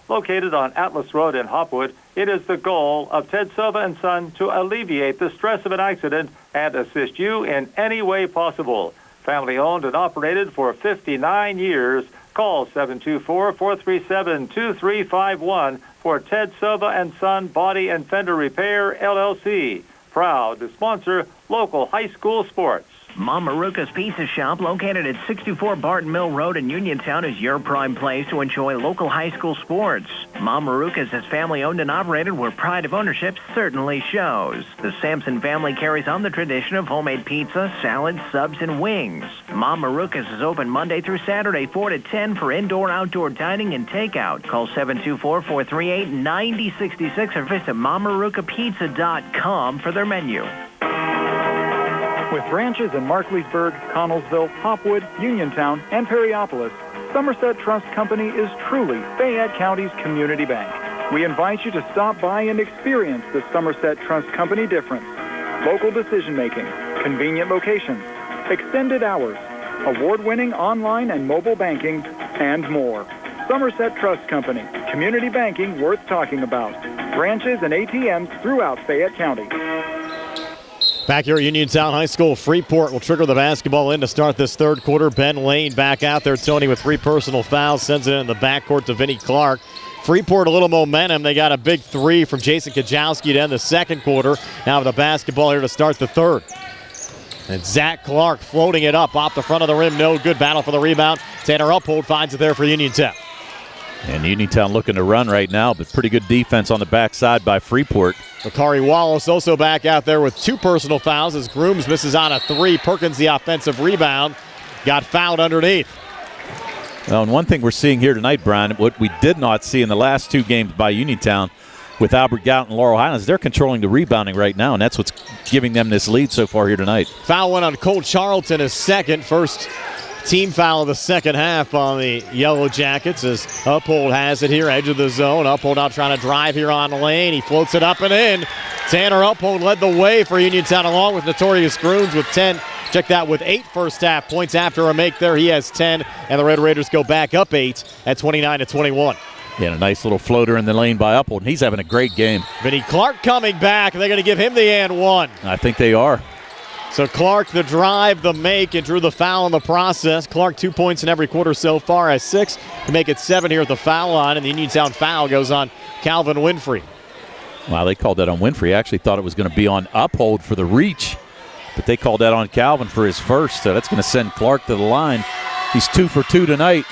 Located on Atlas Road in Hopwood, it is the goal of Ted Silva & Son to alleviate the stress of an accident and assist you in any way possible. Family owned and operated for 59 years. Call 724-437-2351 for Ted Silva & Son Body and Fender Repair, LLC. Proud to sponsor local high school sports. Mom Maruka's Pizza Shop, located at 64 Barton Mill Road in Uniontown, is your prime place to enjoy local high school sports. Mom Maruka's is family-owned and operated, where pride of ownership certainly shows. The Sampson family carries on the tradition of homemade pizza, salads, subs, and wings. Mom Maruka's is open Monday through Saturday, 4 to 10 for indoor-outdoor dining and takeout. Call 724-438-9066 or visit MomMarukaPizza.com for their menu. With branches in Markleysburg, Connellsville, Hopwood, Uniontown, and Perryopolis, Somerset Trust Company is truly Fayette County's community bank. We invite you to stop by and experience the Somerset Trust Company difference. Local decision-making, convenient locations, extended hours, award-winning online and mobile banking, and more. Somerset Trust Company, community banking worth talking about. Branches and ATMs throughout Fayette County. Back here at Uniontown High School, Freeport will trigger the basketball in to start this third quarter. Ben Lane back out there. Tony with 3 personal fouls, sends it in the backcourt to Vinnie Clark. Freeport a little momentum. They got a big 3 from Jason Kajowski to end the second quarter. Now with the basketball here to start the third. And Zach Clark floating it up off the front of the rim. No good. Battle for the rebound. Tanner Uphold finds it there for Uniontown. And Uniontown looking to run right now, but pretty good defense on the backside by Freeport. Bakari Wallace also back out there with 2 personal fouls as Grooms misses on a 3. Perkins the offensive rebound. got fouled underneath. Well, and one thing we're seeing here tonight, Brian, what we did not see in the last 2 games by Uniontown with Albert Gallatin and Laurel Highlands, they're controlling the rebounding right now, and that's what's giving them this lead so far here tonight. Foul went on Cole Charlton, his second. First team foul of the second half on the Yellow Jackets as Uphold has it here, edge of the zone. Uphold out trying to drive here on the lane. He floats it up and in. Tanner Uphold led the way for Uniontown along with Notorious Grooms with 10. Check that with 8 first half points after a make there. He has 10, and the Red Raiders go back up 8 at 29-21. Yeah, a nice little floater in the lane by Uphold, and he's having a great game. Vinnie Clark coming back. They're going to give him the and one. I think they are. So Clark, the drive, the make, and drew the foul in the process. Clark 2 points in every quarter so far, has 6 to make it 7 here at the foul line, and the Uniontown foul goes on Calvin Winfrey. Wow, they called that on Winfrey. I actually thought it was going to be on Uphold for the reach, but they called that on Calvin for his first, so that's going to send Clark to the line. He's 2 for 2 tonight.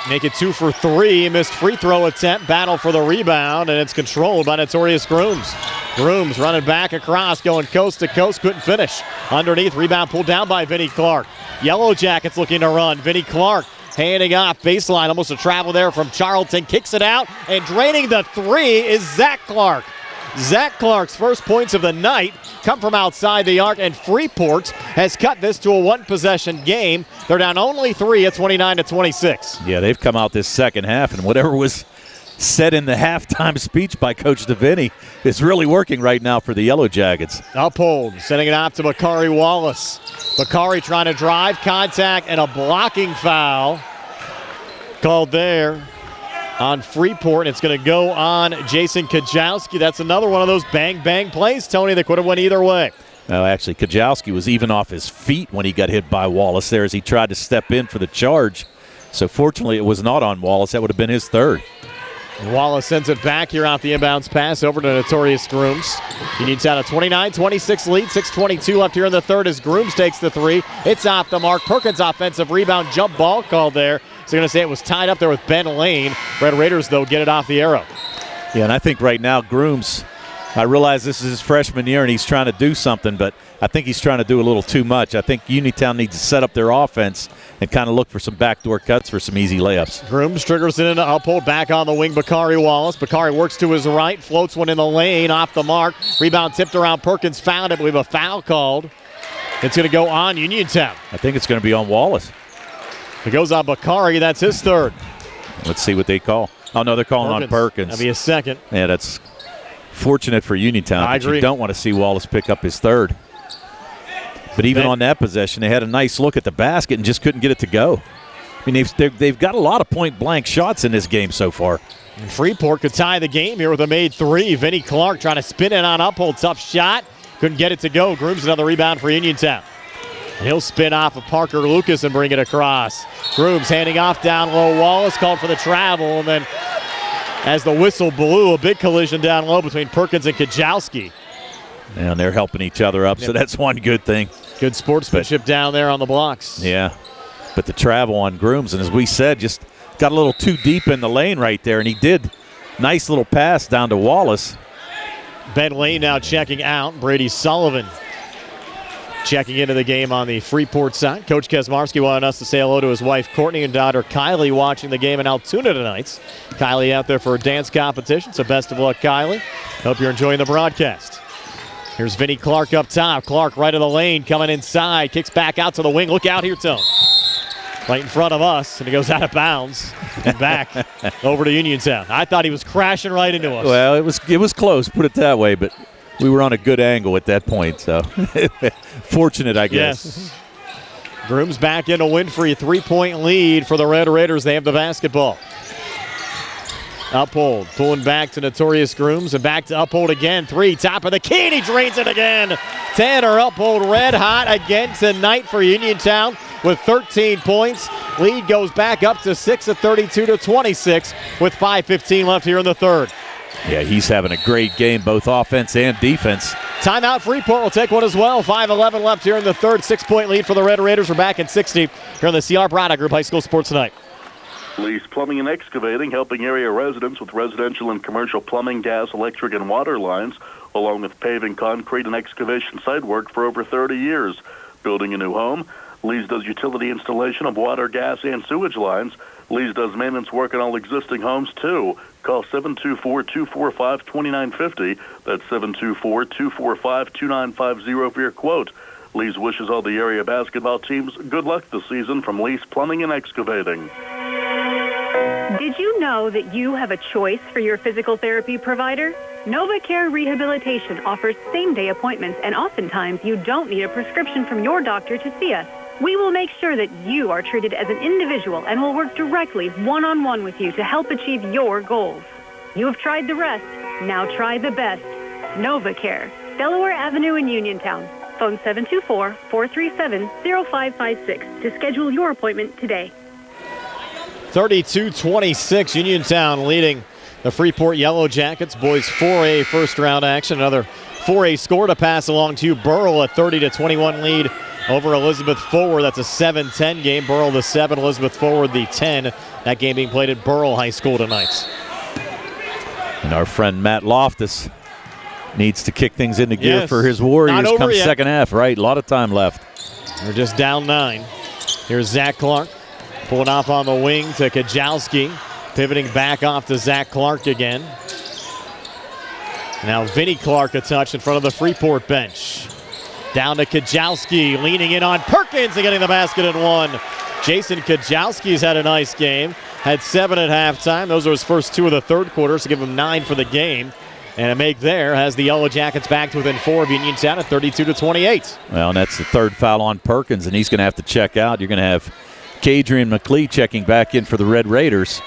Make it 2 for 3. Missed free throw attempt. Battle for the rebound, and it's controlled by Notorious Grooms. Grooms running back across, going coast to coast. Couldn't finish. Underneath, rebound pulled down by Vinnie Clark. Yellow Jackets looking to run. Vinnie Clark handing off baseline. Almost a travel there from Charlton. Kicks it out, and draining the 3 is Zach Clark. Zach Clark's first points of the night come from outside the arc, and Freeport has cut this to a 1-possession game. They're down only 3 at 29-26. Yeah, they've come out this second half, and whatever was said in the halftime speech by Coach DeVinny is really working right now for the Yellow Jackets. Uphold, sending it out to Bakari Wallace. Bakari trying to drive, contact, and a blocking foul called there on Freeport. It's going to go on Jason Kajowski. That's another one of those bang-bang plays, Tony, that could have went either way. No, actually, Kajowski was even off his feet when he got hit by Wallace there as he tried to step in for the charge. So fortunately, it was not on Wallace. That would have been his third. Wallace sends it back here off the inbounds pass over to Notorious Grooms. He needs out a 29-26 lead. 6:22 left here in the third as Grooms takes the 3. It's off the mark. Perkins offensive rebound jump ball called there. So going to say it was tied up there with Ben Lane. Red Raiders, though, get it off the arrow. Yeah, and I think right now Grooms, I realize this is his freshman year and he's trying to do something, but I think he's trying to do a little too much. I think Uniontown needs to set up their offense and kind of look for some backdoor cuts for some easy layups. Grooms triggers it into Uphold. Back on the wing, Bakari Wallace. Bakari works to his right, floats one in the lane, off the mark. Rebound tipped around. Perkins found it. We have a foul called. It's going to go on Uniontown. I think it's going to be on Wallace. It goes on Bakari. That's his third. Let's see what they call. Oh, no, they're calling on Perkins. That'll be a second. Yeah, that's fortunate for Uniontown. I agree. You don't want to see Wallace pick up his third. But even on that possession, they had a nice look at the basket and just couldn't get it to go. I mean, they've got a lot of point-blank shots in this game so far. And Freeport could tie the game here with a made 3. Vinnie Clark trying to spin it on Uphold. Tough shot. Couldn't get it to go. Grooms another rebound for Uniontown. He'll spin off of Parker Lucas and bring it across. Grooms handing off down low. Wallace called for the travel, and then as the whistle blew, a big collision down low between Perkins and Kajowski. And they're helping each other up, so that's one good thing. Good sportsmanship down there on the blocks. Yeah, but the travel on Grooms, and as we said, just got a little too deep in the lane right there, and he did. Nice little pass down to Wallace. Ben Lane now checking out. Brady Sullivan checking into the game on the Freeport side. Coach Kesmarski wanted us to say hello to his wife Courtney and daughter Kylie watching the game in Altoona tonight. Kylie out there for a dance competition, so best of luck, Kylie. Hope you're enjoying the broadcast. Here's Vinnie Clark up top. Clark right of the lane, coming inside, kicks back out to the wing. Look out here, Tone. Right in front of us, and it goes out of bounds and back over to Uniontown. I thought he was crashing right into us. Well, it was close, put it that way, but we were on a good angle at that point, so fortunate, I guess. Yes. Grooms back into Winfrey, 3-point lead for the Red Raiders. They have the basketball. Uphold, pulling back to Notorious Grooms, and back to Uphold again. 3, top of the key, and he drains it again. Tanner Uphold red hot again tonight for Uniontown with 13 points. Lead goes back up to 6 at 32-26 with 5:15 left here in the third. Yeah, he's having a great game, both offense and defense. Timeout, Freeport will take one as well. 5:11 left here in the third. 6-point lead for the Red Raiders. We're back in 60 here on the CR Product Group High School Sports Tonight. Lease Plumbing and Excavating, helping area residents with residential and commercial plumbing, gas, electric, and water lines, along with paving, concrete, and excavation site work for over 30 years. Building a new home? Lee's does utility installation of water, gas, and sewage lines. Lee's does maintenance work on all existing homes, too. Call 724-245-2950. That's 724-245-2950 for your quote. Lee's wishes all the area basketball teams good luck this season from Lee's Plumbing and Excavating. Did you know that you have a choice for your physical therapy provider? NovaCare Rehabilitation offers same-day appointments, and oftentimes you don't need a prescription from your doctor to see us. We will make sure that you are treated as an individual and will work directly one-on-one with you to help achieve your goals. You have tried the rest. Now try the best. NovaCare, Delaware Avenue in Uniontown. Phone 724-437-0556 to schedule your appointment today. 32-26, Uniontown leading the Freeport Yellow Jackets. Boys 4A first-round action. Another 4A score to pass along to Burrell, a 30-21 lead over Elizabeth Forward. That's a 7-10 game. Burrell the 7, Elizabeth Forward the 10. That game being played at Burrell High School tonight. And our friend Matt Loftus needs to kick things into gear for his Warriors come second half, right? A lot of time left. They're just down 9. Here's Zach Clark pulling off on the wing to Kajowski. Pivoting back off to Zach Clark again. Now Vinnie Clark a touch in front of the Freeport bench. Down to Kajowski, leaning in on Perkins and getting the basket at 1. Jason Kajowski's had a nice game. Had 7 at halftime. Those are his first 2 of the third quarter, so give him 9 for the game. And a make there has the Yellow Jackets back to within 4 of Uniontown at 32-28. Well, and that's the third foul on Perkins, and he's going to have to check out. You're going to have Kadrian McLee checking back in for the Red Raiders.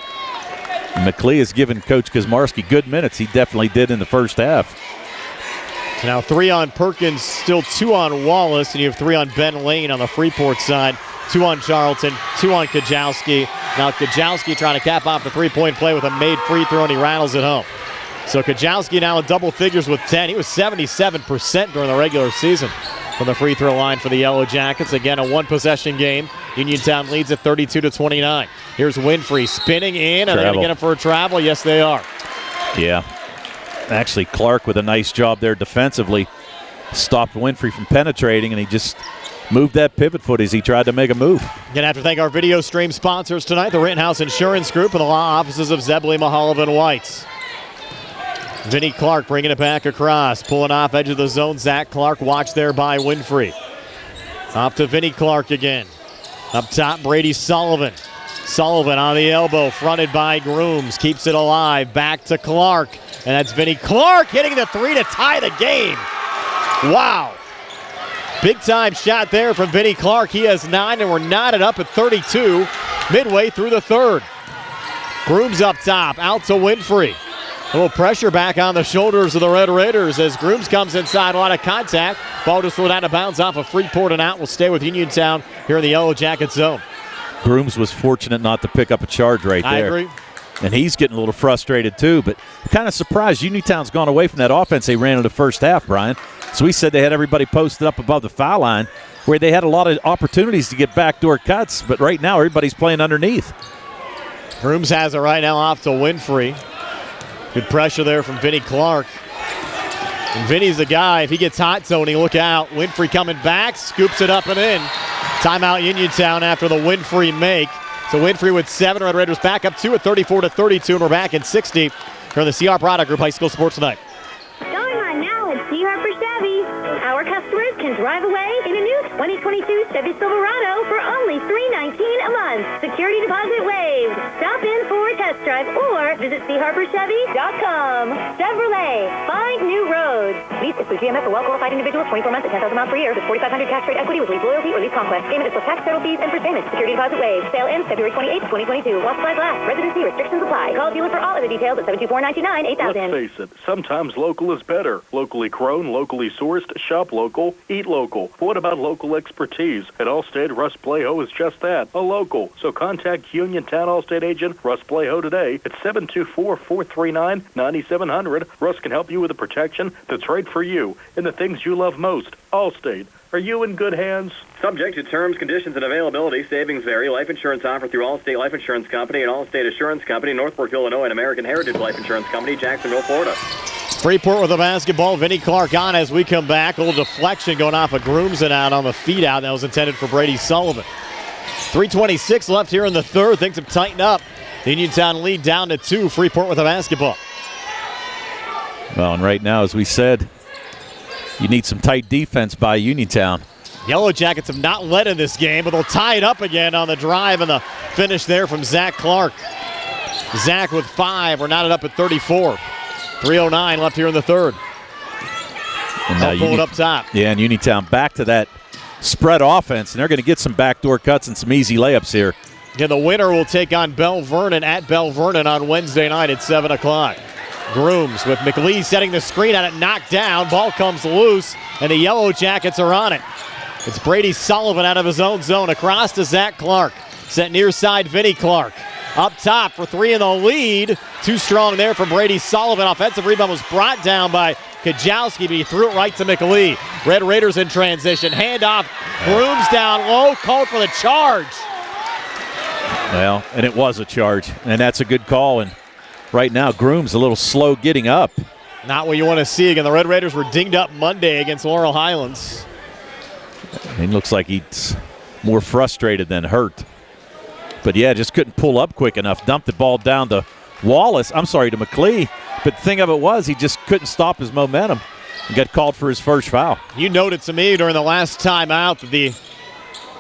McLee has given Coach Kazmarski good minutes. He definitely did in the first half. Now 3 on Perkins, still 2 on Wallace, and you have 3 on Ben Lane on the Freeport side. 2 on Charlton, 2 on Kajowski. Now Kajowski trying to cap off the three-point play with a made free throw, and he rattles it home. So Kajowski now in double figures with 10. He was 77% during the regular season from the free throw line for the Yellow Jackets. Again, a one-possession game. Uniontown leads at 32-29. Here's Winfrey spinning in. Are they going to get him for a travel? Yes, they are. Yeah. Actually, Clark with a nice job there defensively. Stopped Winfrey from penetrating, and he just moved that pivot foot as he tried to make a move. Going to have to thank our video stream sponsors tonight, the Rittenhouse Insurance Group and the law offices of ZEBLEY, MEHALOV, and White. Vinnie Clark bringing it back across, pulling off edge of the zone. Zach Clark watched there by Winfrey. Off to Vinnie Clark again. Up top, Brady Sullivan. Sullivan on the elbow, fronted by Grooms. Keeps it alive. Back to Clark. And that's Vinnie Clark hitting the 3 to tie the game. Wow. Big time shot there from Vinnie Clark. He has 9, and we're knotted up at 32 midway through the third. Grooms up top, out to Winfrey. A little pressure back on the shoulders of the Red Raiders as Grooms comes inside. A lot of contact. Ball just thrown out of bounds off of Freeport and out. Will stay with Uniontown here in the Yellow Jacket zone. Grooms was fortunate not to pick up a charge right there. I agree. And he's getting a little frustrated too, but kind of surprised Uniontown's gone away from that offense they ran in the first half, Brian. So we said they had everybody posted up above the foul line where they had a lot of opportunities to get backdoor cuts, but right now everybody's playing underneath. Grooms has it right now off to Winfrey. Good pressure there from Vinnie Clark. And Vinny's the guy. If he gets hot zoning, look out. Winfrey coming back, scoops it up and in. Timeout Uniontown after the Winfrey make. So Winfrey with 7. Red Raiders back up 2 at 34-32, and we're back in 60 for the CR Product Group High School Sports Tonight. Going on now at C. Harper Chevy. Our customers can drive away in a new 2022 Chevy Silverado for only $319 a month. Security deposit waived. Stop in for a test drive or visit CHarperChevy.com. Chevrolet, find new roads. Lease is through GMF for well-qualified individuals, 24 months at 10,000 miles per year with 4,500 tax rate equity with lease loyalty or lease conquest. Payment is plus tax, federal fees, and first payment. Security deposit waived. Sale ends February 28, 2022. While supplies last. Residency restrictions apply. Call dealer for all other details at 724-99-8000. Let's face it, sometimes local is better. Locally grown, locally sourced, shop local, eat local. But what about local expertise? At Allstate, Russ Playho is just that, a local. So contact Uniontown Allstate agent Russ Playho today at 724-439-9700. Russ can help you with the protection that's right for you and the things you love most. Allstate. Are you in good hands? Subject to terms, conditions, and availability. Savings vary. Life insurance offered through Allstate Life Insurance Company and Allstate Assurance Company, Northbrook, Illinois, and American Heritage Life Insurance Company, Jacksonville, Florida. Freeport with the basketball. Vinnie Clark on as we come back. A little deflection going off of Grooms and out on the feed out. That was intended for Brady Sullivan. 3:26 left here in the third. Things have tightened up. The Uniontown lead down to 2. Freeport with the basketball. Well, and right now, as we said, you need some tight defense by Uniontown. Yellow Jackets have not led in this game, but they'll tie it up again on the drive and the finish there from Zach Clark. Zach with 5. We're knotted up at 34. 3:09 left here in the third. And they'll pull it up top. Yeah, and Uniontown back to that spread offense, and they're going to get some backdoor cuts and some easy layups here. Yeah, the winner will take on Bell Vernon at Bell Vernon on Wednesday night at 7 o'clock. Grooms with McLeese setting the screen on it, knocked down. Ball comes loose, and the Yellow Jackets are on it. It's Brady Sullivan out of his own zone across to Zach Clark. Set near side, Vinnie Clark. Up top for 3 in the lead. Too strong there for Brady Sullivan. Offensive rebound was brought down by Kajowski, but he threw it right to McLee. Red Raiders in transition. Handoff. Grooms down low. Called for the charge. Well, and it was a charge, and that's a good call. And right now, Grooms a little slow getting up. Not what you want to see. Again, the Red Raiders were dinged up Monday against Laurel Highlands. He looks like he's more frustrated than hurt. But, yeah, just couldn't pull up quick enough. Dumped the ball down to Wallace. I'm sorry, to McLee. But the thing of it was he just couldn't stop his momentum and got called for his first foul. You noted to me during the last time out that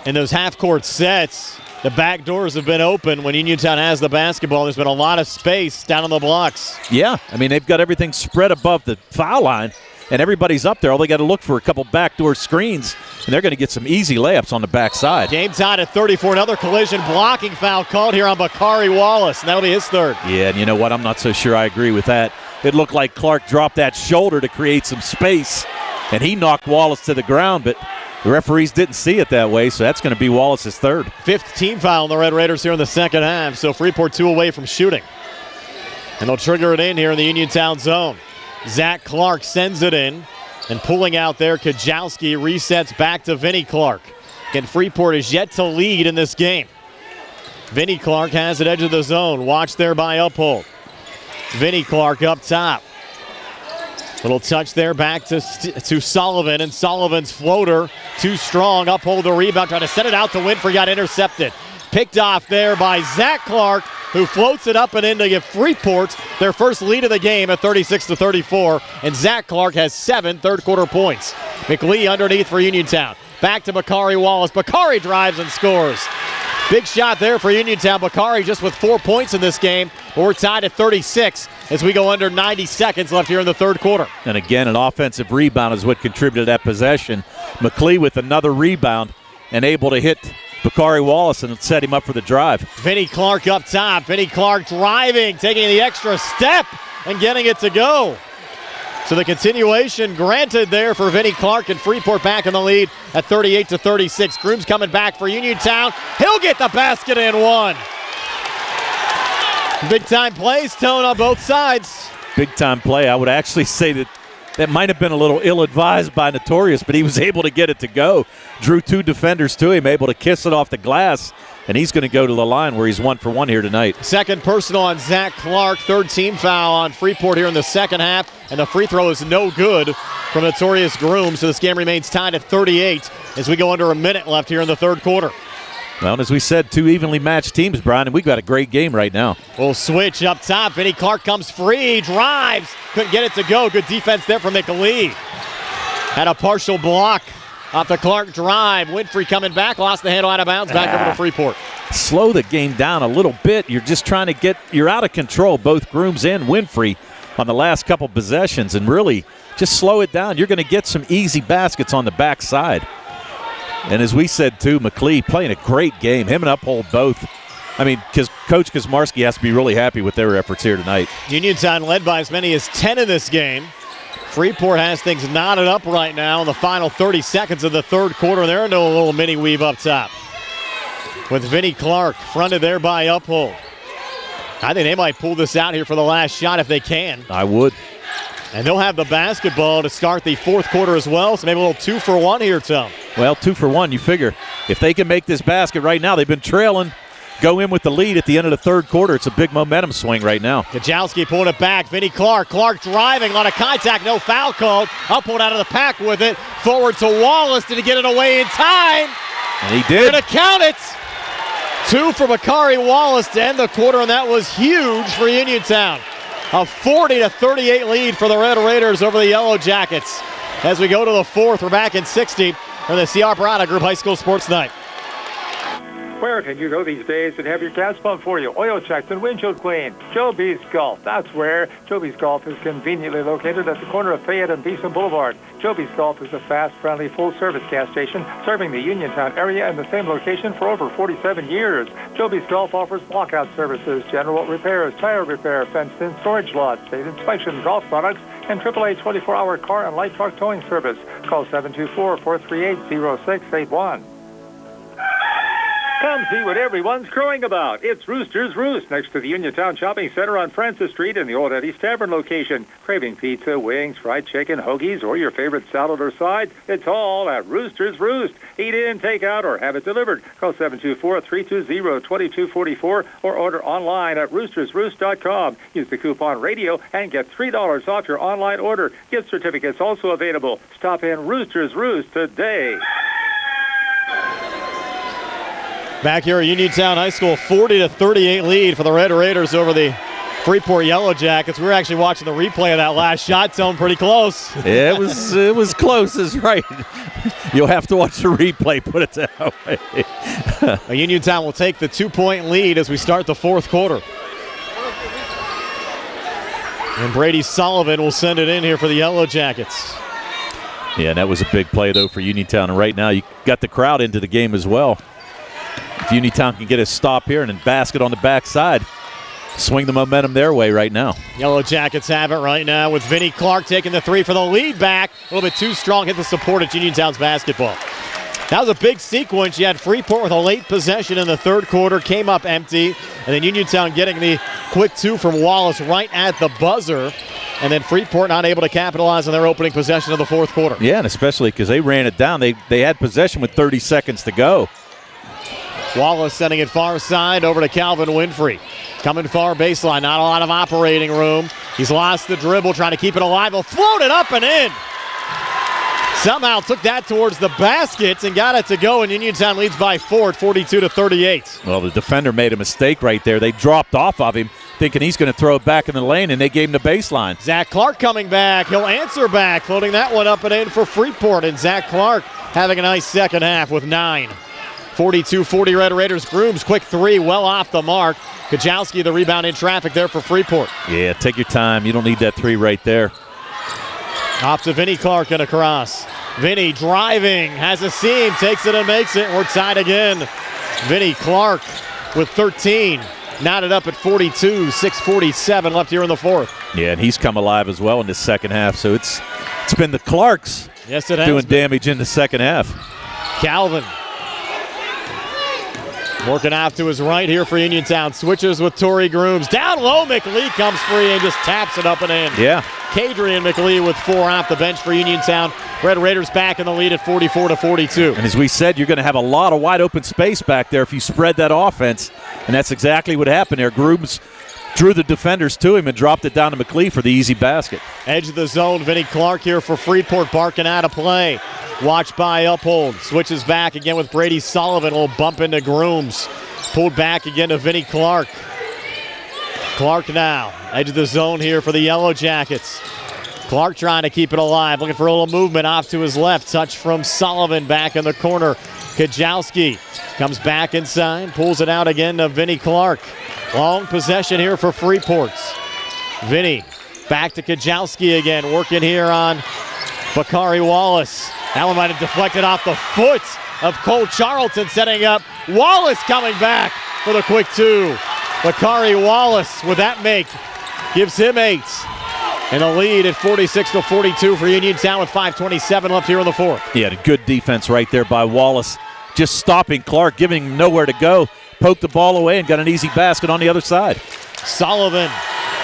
in those half-court sets, the back doors have been open when Uniontown has the basketball. There's been a lot of space down on the blocks. Yeah, I mean, they've got everything spread above the foul line, and everybody's up there. All they got to look for a couple backdoor screens, and they're going to get some easy layups on the backside. Game tied at 34. Another collision blocking foul called here on Bakari Wallace, and that'll be his third. Yeah, and you know what? I'm not so sure I agree with that. It looked like Clark dropped that shoulder to create some space, and he knocked Wallace to the ground, but the referees didn't see it that way, so that's going to be Wallace's third. 5th team foul on the Red Raiders here in the second half, so Freeport 2 away from shooting. And they'll trigger it in here in the Uniontown zone. Zach Clark sends it in, and pulling out there, Kajowski resets back to Vinnie Clark. Again, Freeport is yet to lead in this game. Vinnie Clark has it edge of the zone. Watch there by Uphold. Vinnie Clark up top. Little touch there back to Sullivan, and Sullivan's floater too strong. Uphold the rebound, trying to set it out to Winfrey, got intercepted. Picked off there by Zach Clark, who floats it up and in to give Freeport their first lead of the game at 36-34. And Zach Clark has 7 third-quarter points. McLee underneath for Uniontown. Back to Bakari Wallace. Bakari drives and scores. Big shot there for Uniontown. Bakari just with 4 points in this game. We're tied at 36 as we go under 90 seconds left here in the third quarter. And again, an offensive rebound is what contributed to that possession. McLee with another rebound and able to hit Bakari Wallace and set him up for the drive. Vinnie Clark up top. Vinnie Clark driving, taking the extra step and getting it to go. So the continuation granted there for Vinnie Clark, and Freeport back in the lead at 38-36. Grooms coming back for Uniontown. He'll get the basket and one. Big time plays, Tone, on both sides. Big time play. I would actually say that might have been a little ill-advised by Notorious, but he was able to get it to go. Drew 2 defenders to him, able to kiss it off the glass, and he's going to go to the line where he's 1 for 1 here tonight. Second personal on Zach Clark. Third team foul on Freeport here in the second half, and the free throw is no good from Notorious Grooms. So this game remains tied at 38 as we go under a minute left here in the third quarter. Well, and as we said, 2 evenly matched teams, Brian, and we've got a great game right now. We'll switch up top. Vinnie Clark comes free, drives, couldn't get it to go. Good defense there from McLee. Had a partial block off the Clark drive. Winfrey coming back, lost the handle out of bounds, back over to Freeport. Slow the game down a little bit. You're just trying to you're out of control, both Grooms and Winfrey, on the last couple possessions, and really just slow it down. You're going to get some easy baskets on the backside. And as we said, too, McLee playing a great game. Him and Uphold both. I mean, because Coach Kosmarski has to be really happy with their efforts here tonight. Uniontown led by as many as 10 in this game. Freeport has things knotted up right now in the final 30 seconds of the third quarter. They're into a little mini weave up top with Vinnie Clark fronted there by Uphold. I think they might pull this out here for the last shot if they can. I would. And they'll have the basketball to start the fourth quarter as well, so maybe a little 2 for 1 here, Tom. Well, 2 for 1, you figure. If they can make this basket right now, they've been trailing go in with the lead at the end of the third quarter. It's a big momentum swing right now. Kajowski pulling it back. Vinnie Clark. Clark driving. A lot of contact. No foul called. Upward out of the pack with it. Forward to Wallace. Did he get it away in time? And he did. Gonna count it. 2 for Bakari Wallace to end the quarter, and that was huge for Uniontown. A 40-38 lead for the Red Raiders over the Yellow Jackets. As we go to the fourth, we're back in 60 for the C.R. Parada Group High School Sports Night. Where can you go these days and have your gas pumped for you? Oil checked and windshield clean. Joby's Golf. That's where. Joby's Golf is conveniently located at the corner of Fayette and Beeson Boulevard. Joby's Golf is a fast, friendly, full-service gas station serving the Uniontown area in the same location for over 47 years. Joby's Golf offers lockout services, general repairs, tire repair, fenced-in storage lots, state inspection, golf products, and AAA 24-hour car and light truck towing service. Call 724-438-0681. Come see what everyone's crowing about. It's Rooster's Roost next to the Uniontown Shopping Center on Francis Street in the Old Eddie's Tavern location. Craving pizza, wings, fried chicken, hoagies, or your favorite salad or side? It's all at Rooster's Roost. Eat in, take out, or have it delivered. Call 724-320-2244 or order online at roostersroost.com. Use the coupon radio and get $3 off your online order. Gift certificates also available. Stop in Rooster's Roost today. Back here at Uniontown High School, 40-38 lead for the Red Raiders over the Freeport Yellow Jackets. We were actually watching the replay of that last shot zone pretty close. Yeah, it was close, is right. You'll have to watch the replay, put it that way. Uniontown will take the 2-point lead as we start the fourth quarter. And Brady Sullivan will send it in here for the Yellow Jackets. Yeah, that was a big play, though, for Uniontown. And right now, you got the crowd into the game as well. If Uniontown can get a stop here and then basket on the backside, swing the momentum their way right now. Yellow Jackets have it right now with Vinnie Clark taking the 3 for the lead back. A little bit too strong, hit the support at Uniontown's basketball. That was a big sequence. You had Freeport with a late possession in the third quarter, came up empty, and then Uniontown getting the quick 2 from Wallace right at the buzzer, and then Freeport not able to capitalize on their opening possession of the fourth quarter. Yeah, and especially because they ran it down. They had possession with 30 seconds to go. Wallace sending it far side over to Calvin Winfrey. Coming far baseline, not a lot of operating room. He's lost the dribble, trying to keep it alive. He'll float it up and in. Somehow took that towards the basket and got it to go, and Uniontown leads by 4 at 42-38. Well, the defender made a mistake right there. They dropped off of him, thinking he's going to throw it back in the lane, and they gave him the baseline. Zach Clark coming back. He'll answer back, floating that one up and in for Freeport, and Zach Clark having a nice second half with 9. 42-40 Red Raiders. Grooms, quick 3, well off the mark. Kajowski, the rebound in traffic there for Freeport. Yeah, take your time. You don't need that 3 right there. Off to Vinnie Clark and across. Vinnie driving, has a seam, takes it and makes it. We're tied again. Vinnie Clark with 13. Knotted up at 42, 6:47 left here in the fourth. Yeah, and he's come alive as well in the second half. So it's been the Clarks doing damage in the second half. Calvin working off to his right here for Uniontown. Switches with Torrey Grooms. Down low, McLee comes free and just taps it up and in. Yeah. Kadrian McLee with 4 off the bench for Uniontown. Red Raiders back in the lead at 44-42. And as we said, you're going to have a lot of wide open space back there if you spread that offense. And that's exactly what happened there. Grooms drew the defenders to him and dropped it down to McLee for the easy basket. Edge of the zone, Vinnie Clark here for Freeport, barking out of play. Watched by Uphold. Switches back again with Brady Sullivan. Will bump into Grooms. Pulled back again to Vinnie Clark. Clark now. Edge of the zone here for the Yellow Jackets. Clark trying to keep it alive. Looking for a little movement off to his left. Touch from Sullivan back in the corner. Kajowski comes back inside. Pulls it out again to Vinnie Clark. Long possession here for Freeport. Vinnie back to Kajowski again. Working here on Bakari Wallace. That one might have deflected off the foot of Cole Charlton, setting up. Wallace coming back for the quick 2. Bakari Wallace with that make gives him 8. And a lead at 46-42 for Uniontown with 5:27 left here in the fourth. Yeah, good defense right there by Wallace. Just stopping Clark, giving him nowhere to go. Poked the ball away and got an easy basket on the other side. Sullivan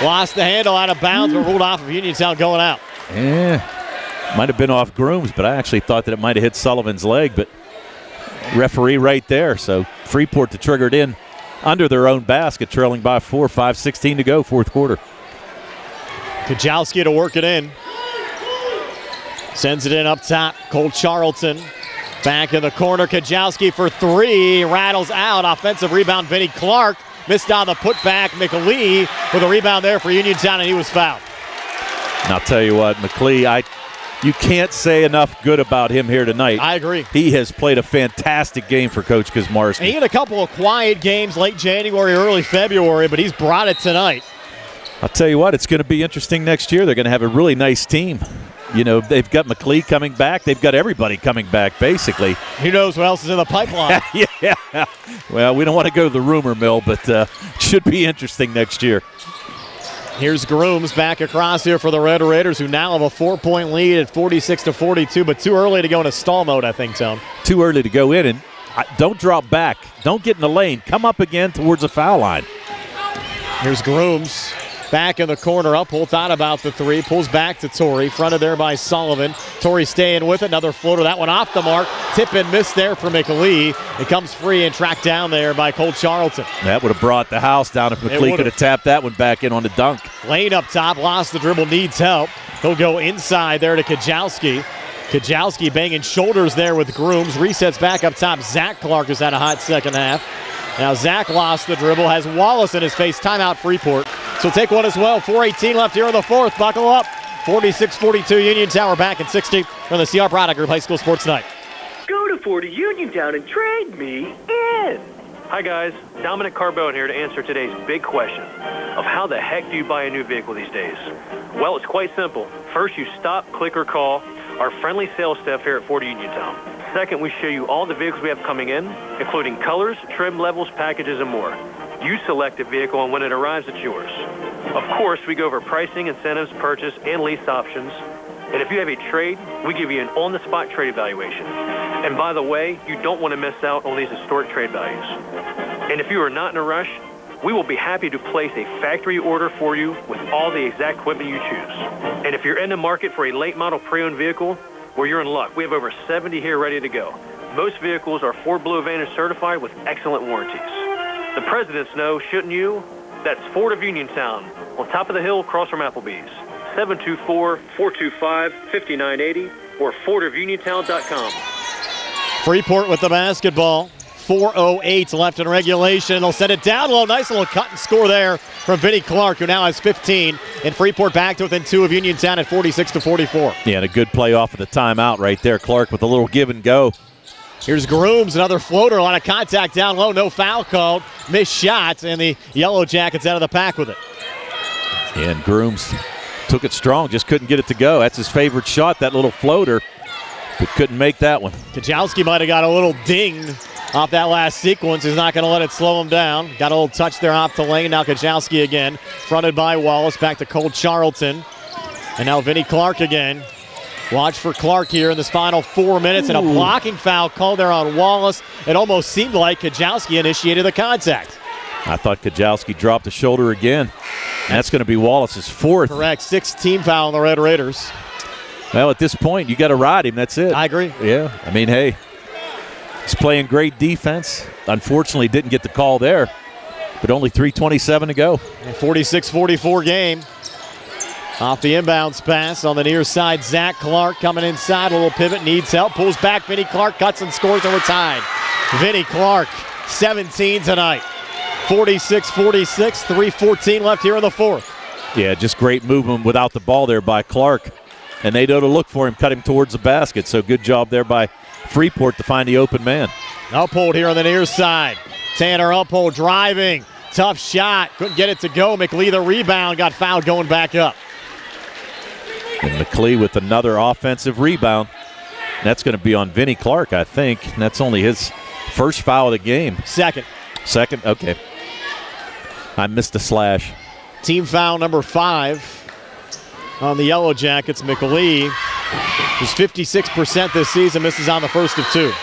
lost the handle out of bounds, but ruled off of Uniontown going out. Yeah. Might have been off Grooms, but I actually thought that it might have hit Sullivan's leg. But referee right there, so Freeport to trigger it in. 45-42 Uniontown under their own basket, trailing by 4, 5:16 to go, fourth quarter. Kajowski to work it in. Sends it in up top. Cole Charlton back in the corner. Kajowski for three. Rattles out. Offensive rebound, Vinnie Clark. Missed on the putback. McLee with a rebound there for Uniontown, and he was fouled. And I'll tell you what, McLee, you can't say enough good about him here tonight. I agree. He has played a fantastic game for Coach Kosmarski. He had a couple of quiet games late January, early February, but he's brought it tonight. I'll tell you what, it's going to be interesting next year. They're going to have a really nice team. You know, they've got McLee coming back. They've got everybody coming back, basically. Who knows what else is in the pipeline? Yeah. Well, we don't want to go to the rumor mill, but it should be interesting next year. Here's Grooms back across here for the Red Raiders, who now have a 4-point lead at 46-42, but too early to go into stall mode, I think, Tone. Too early to go in, and don't drop back. Don't get in the lane. Come up again towards the foul line. Here's Grooms. Back in the corner, Upholt thought about the three, pulls back to Torrey, fronted there by Sullivan. Torrey staying with it, another floater, that one off the mark. Tip and miss there for McLee. It comes free and tracked down there by Cole Charlton. That would have brought the house down if McLee could have tapped that one back in on the dunk. Lane up top, lost the dribble, needs help. He'll go inside there to Kajowski. Kajowski banging shoulders there with Grooms. Resets back up top. Zach Clark has had a hot second half. Now Zach lost the dribble, has Wallace in his face. Timeout Freeport. So take one as well. 4:18 left here in the fourth. Buckle up. 46-42 Uniontown. We're back in 60 from the CR Product Group High School Sports Night. Go to 40 Uniontown and trade me in. Hi guys, Dominic Carbone here to answer today's big question of how the heck do you buy a new vehicle these days? Well, it's quite simple. First, you stop, click, or call our friendly sales staff here at 40 Uniontown. Second, we show you all the vehicles we have coming in, including colors, trim levels, packages, and more. You select a vehicle, and when it arrives, it's yours. Of course, we go over pricing, incentives, purchase, and lease options. And if you have a trade, we give you an on-the-spot trade evaluation. And by the way, you don't want to miss out on these historic trade values. And if you are not in a rush, we will be happy to place a factory order for you with all the exact equipment you choose. And if you're in the market for a late model pre-owned vehicle, well, you're in luck. We have over 70 here ready to go. Most vehicles are Ford Blue Advantage certified with excellent warranties. The presidents know, shouldn't you? That's Ford of Uniontown, on top of the hill across from Applebee's. 724-425-5980 or FordofUniontown.com. Freeport with the basketball. 4:08 left in regulation. They'll set it down low. Nice little cut and score there from Vinnie Clark, who now has 15. And Freeport back to within 2 of Uniontown at 46-44. Yeah, and a good play off of the timeout right there. Clark with a little give and go. Here's Grooms, another floater. A lot of contact down low. No foul called. Missed shots, and the Yellow Jackets out of the pack with it. Yeah, and Grooms took it strong, just couldn't get it to go. That's his favorite shot, that little floater, but couldn't make that one. Kajowski might have got a little ding off that last sequence. He's not going to let it slow him down. Got a little touch there off the lane. Now Kajowski again, fronted by Wallace. Back to Cole Charlton. And now Vinnie Clark again. Watch for Clark here in this final 4 minutes. And a blocking foul called there on Wallace. It almost seemed like Kajowski initiated the contact. I thought Kajowski dropped the shoulder again. And that's going to be Wallace's fourth. Correct. 6th team foul on the Red Raiders. Well, at this point, you got to ride him. That's it. I agree. Yeah. I mean, hey, he's playing great defense. Unfortunately, didn't get the call there, but only 3:27 to go. 46-44 game. Off the inbounds pass on the near side. Zach Clark coming inside. A little pivot, needs help. Pulls back. Vinnie Clark cuts and scores, and we're tied. Vinnie Clark, 17 tonight. 46-46, 3:14 left here in the fourth. Yeah, just great movement without the ball there by Clark. And they know to look for him, cut him towards the basket. So good job there by Freeport to find the open man. Uphold here on the near side. Tanner Uphold driving. Tough shot. Couldn't get it to go. McLee the rebound. Got fouled going back up. And McLee with another offensive rebound. That's going to be on Vinnie Clark, I think. And that's only his first foul of the game. Second. Second? Okay. I missed a slash. Team foul number 5 on the Yellow Jackets. McLee, who's 56% this season, misses on the first of 2.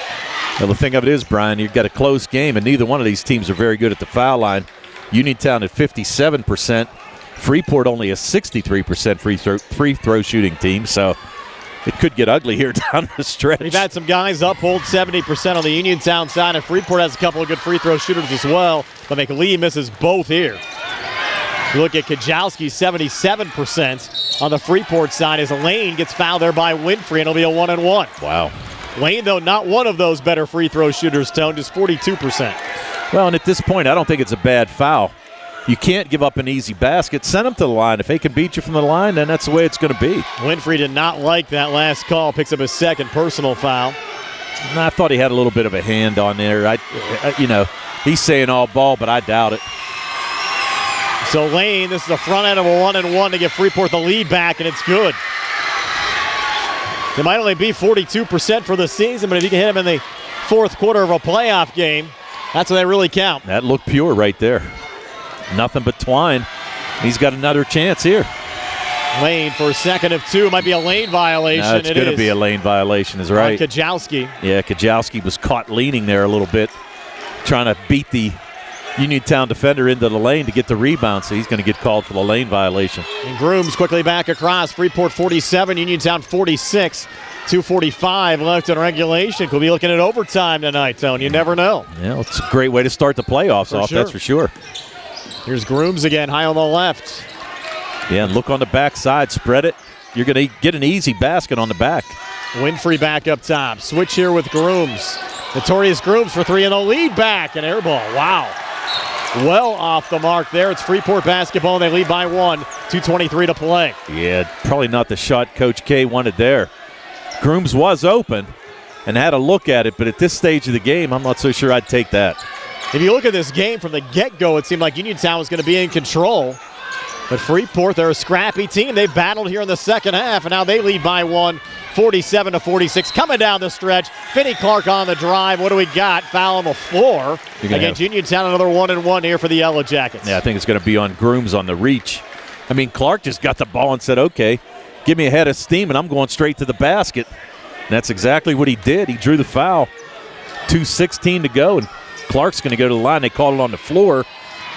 Well, the thing of it is, Brian, you've got a close game, and neither one of these teams are very good at the foul line. Uniontown at 57%. Freeport only a 63% free throw shooting team. So it could get ugly here down the stretch. We've had some guys uphold 70% on the Uniontown side, and Freeport has a couple of good free throw shooters as well, but McLean misses both here. You look at Kajowski, 77% on the Freeport side as Lane gets fouled there by Winfrey, and it'll be a 1-and-1. Wow. Lane, though, not one of those better free throw shooters, Tone, just 42%. Well, and at this point, I don't think it's a bad foul. You can't give up an easy basket. Send them to the line. If they can beat you from the line, then that's the way it's going to be. Winfrey did not like that last call. Picks up his second personal foul. And I thought he had a little bit of a hand on there. He's saying all ball, but I doubt it. So Lane, this is the front end of a 1-and-1 to give Freeport the lead back, and it's good. It might only be 42% for the season, but if you can hit him in the fourth quarter of a playoff game, that's when they really count. That looked pure right there. Nothing but twine. He's got another chance here. Lane for a second of two. It might be a lane violation. No, it's going to be a lane violation, is right. Kajowski. Yeah, Kajowski was caught leaning there a little bit, trying to beat the Uniontown defender into the lane to get the rebound, so he's going to get called for the lane violation. And Grooms quickly back across. Freeport 47, Uniontown 46. 2:45 left in regulation. Could be looking at overtime tonight, Tone. You never know. Yeah, it's a great way to start the playoffs off, that's for sure. Here's Grooms again, high on the left. Yeah, and look on the backside, spread it. You're going to get an easy basket on the back. Winfrey back up top. Switch here with Grooms. Notorious Grooms for three, and the lead back. An air ball. Wow. Well off the mark there. It's Freeport basketball, and they lead by 1. 2:23 to play. Yeah, probably not the shot Coach K wanted there. Grooms was open and had a look at it, but at this stage of the game, I'm not so sure I'd take that. If you look at this game from the get-go, it seemed like Uniontown was going to be in control. But Freeport, they're a scrappy team. They battled here in the second half, and now they lead by 1, 47-46. Coming down the stretch, Finney Clark on the drive. What do we got? Foul on the floor against Uniontown. Another 1-and-1 here for the Yellow Jackets. Yeah, I think it's going to be on Grooms on the reach. I mean, Clark just got the ball and said, okay, give me a head of steam, and I'm going straight to the basket. And that's exactly what he did. He drew the foul. 2:16 to go, and Clark's going to go to the line. They called it on the floor,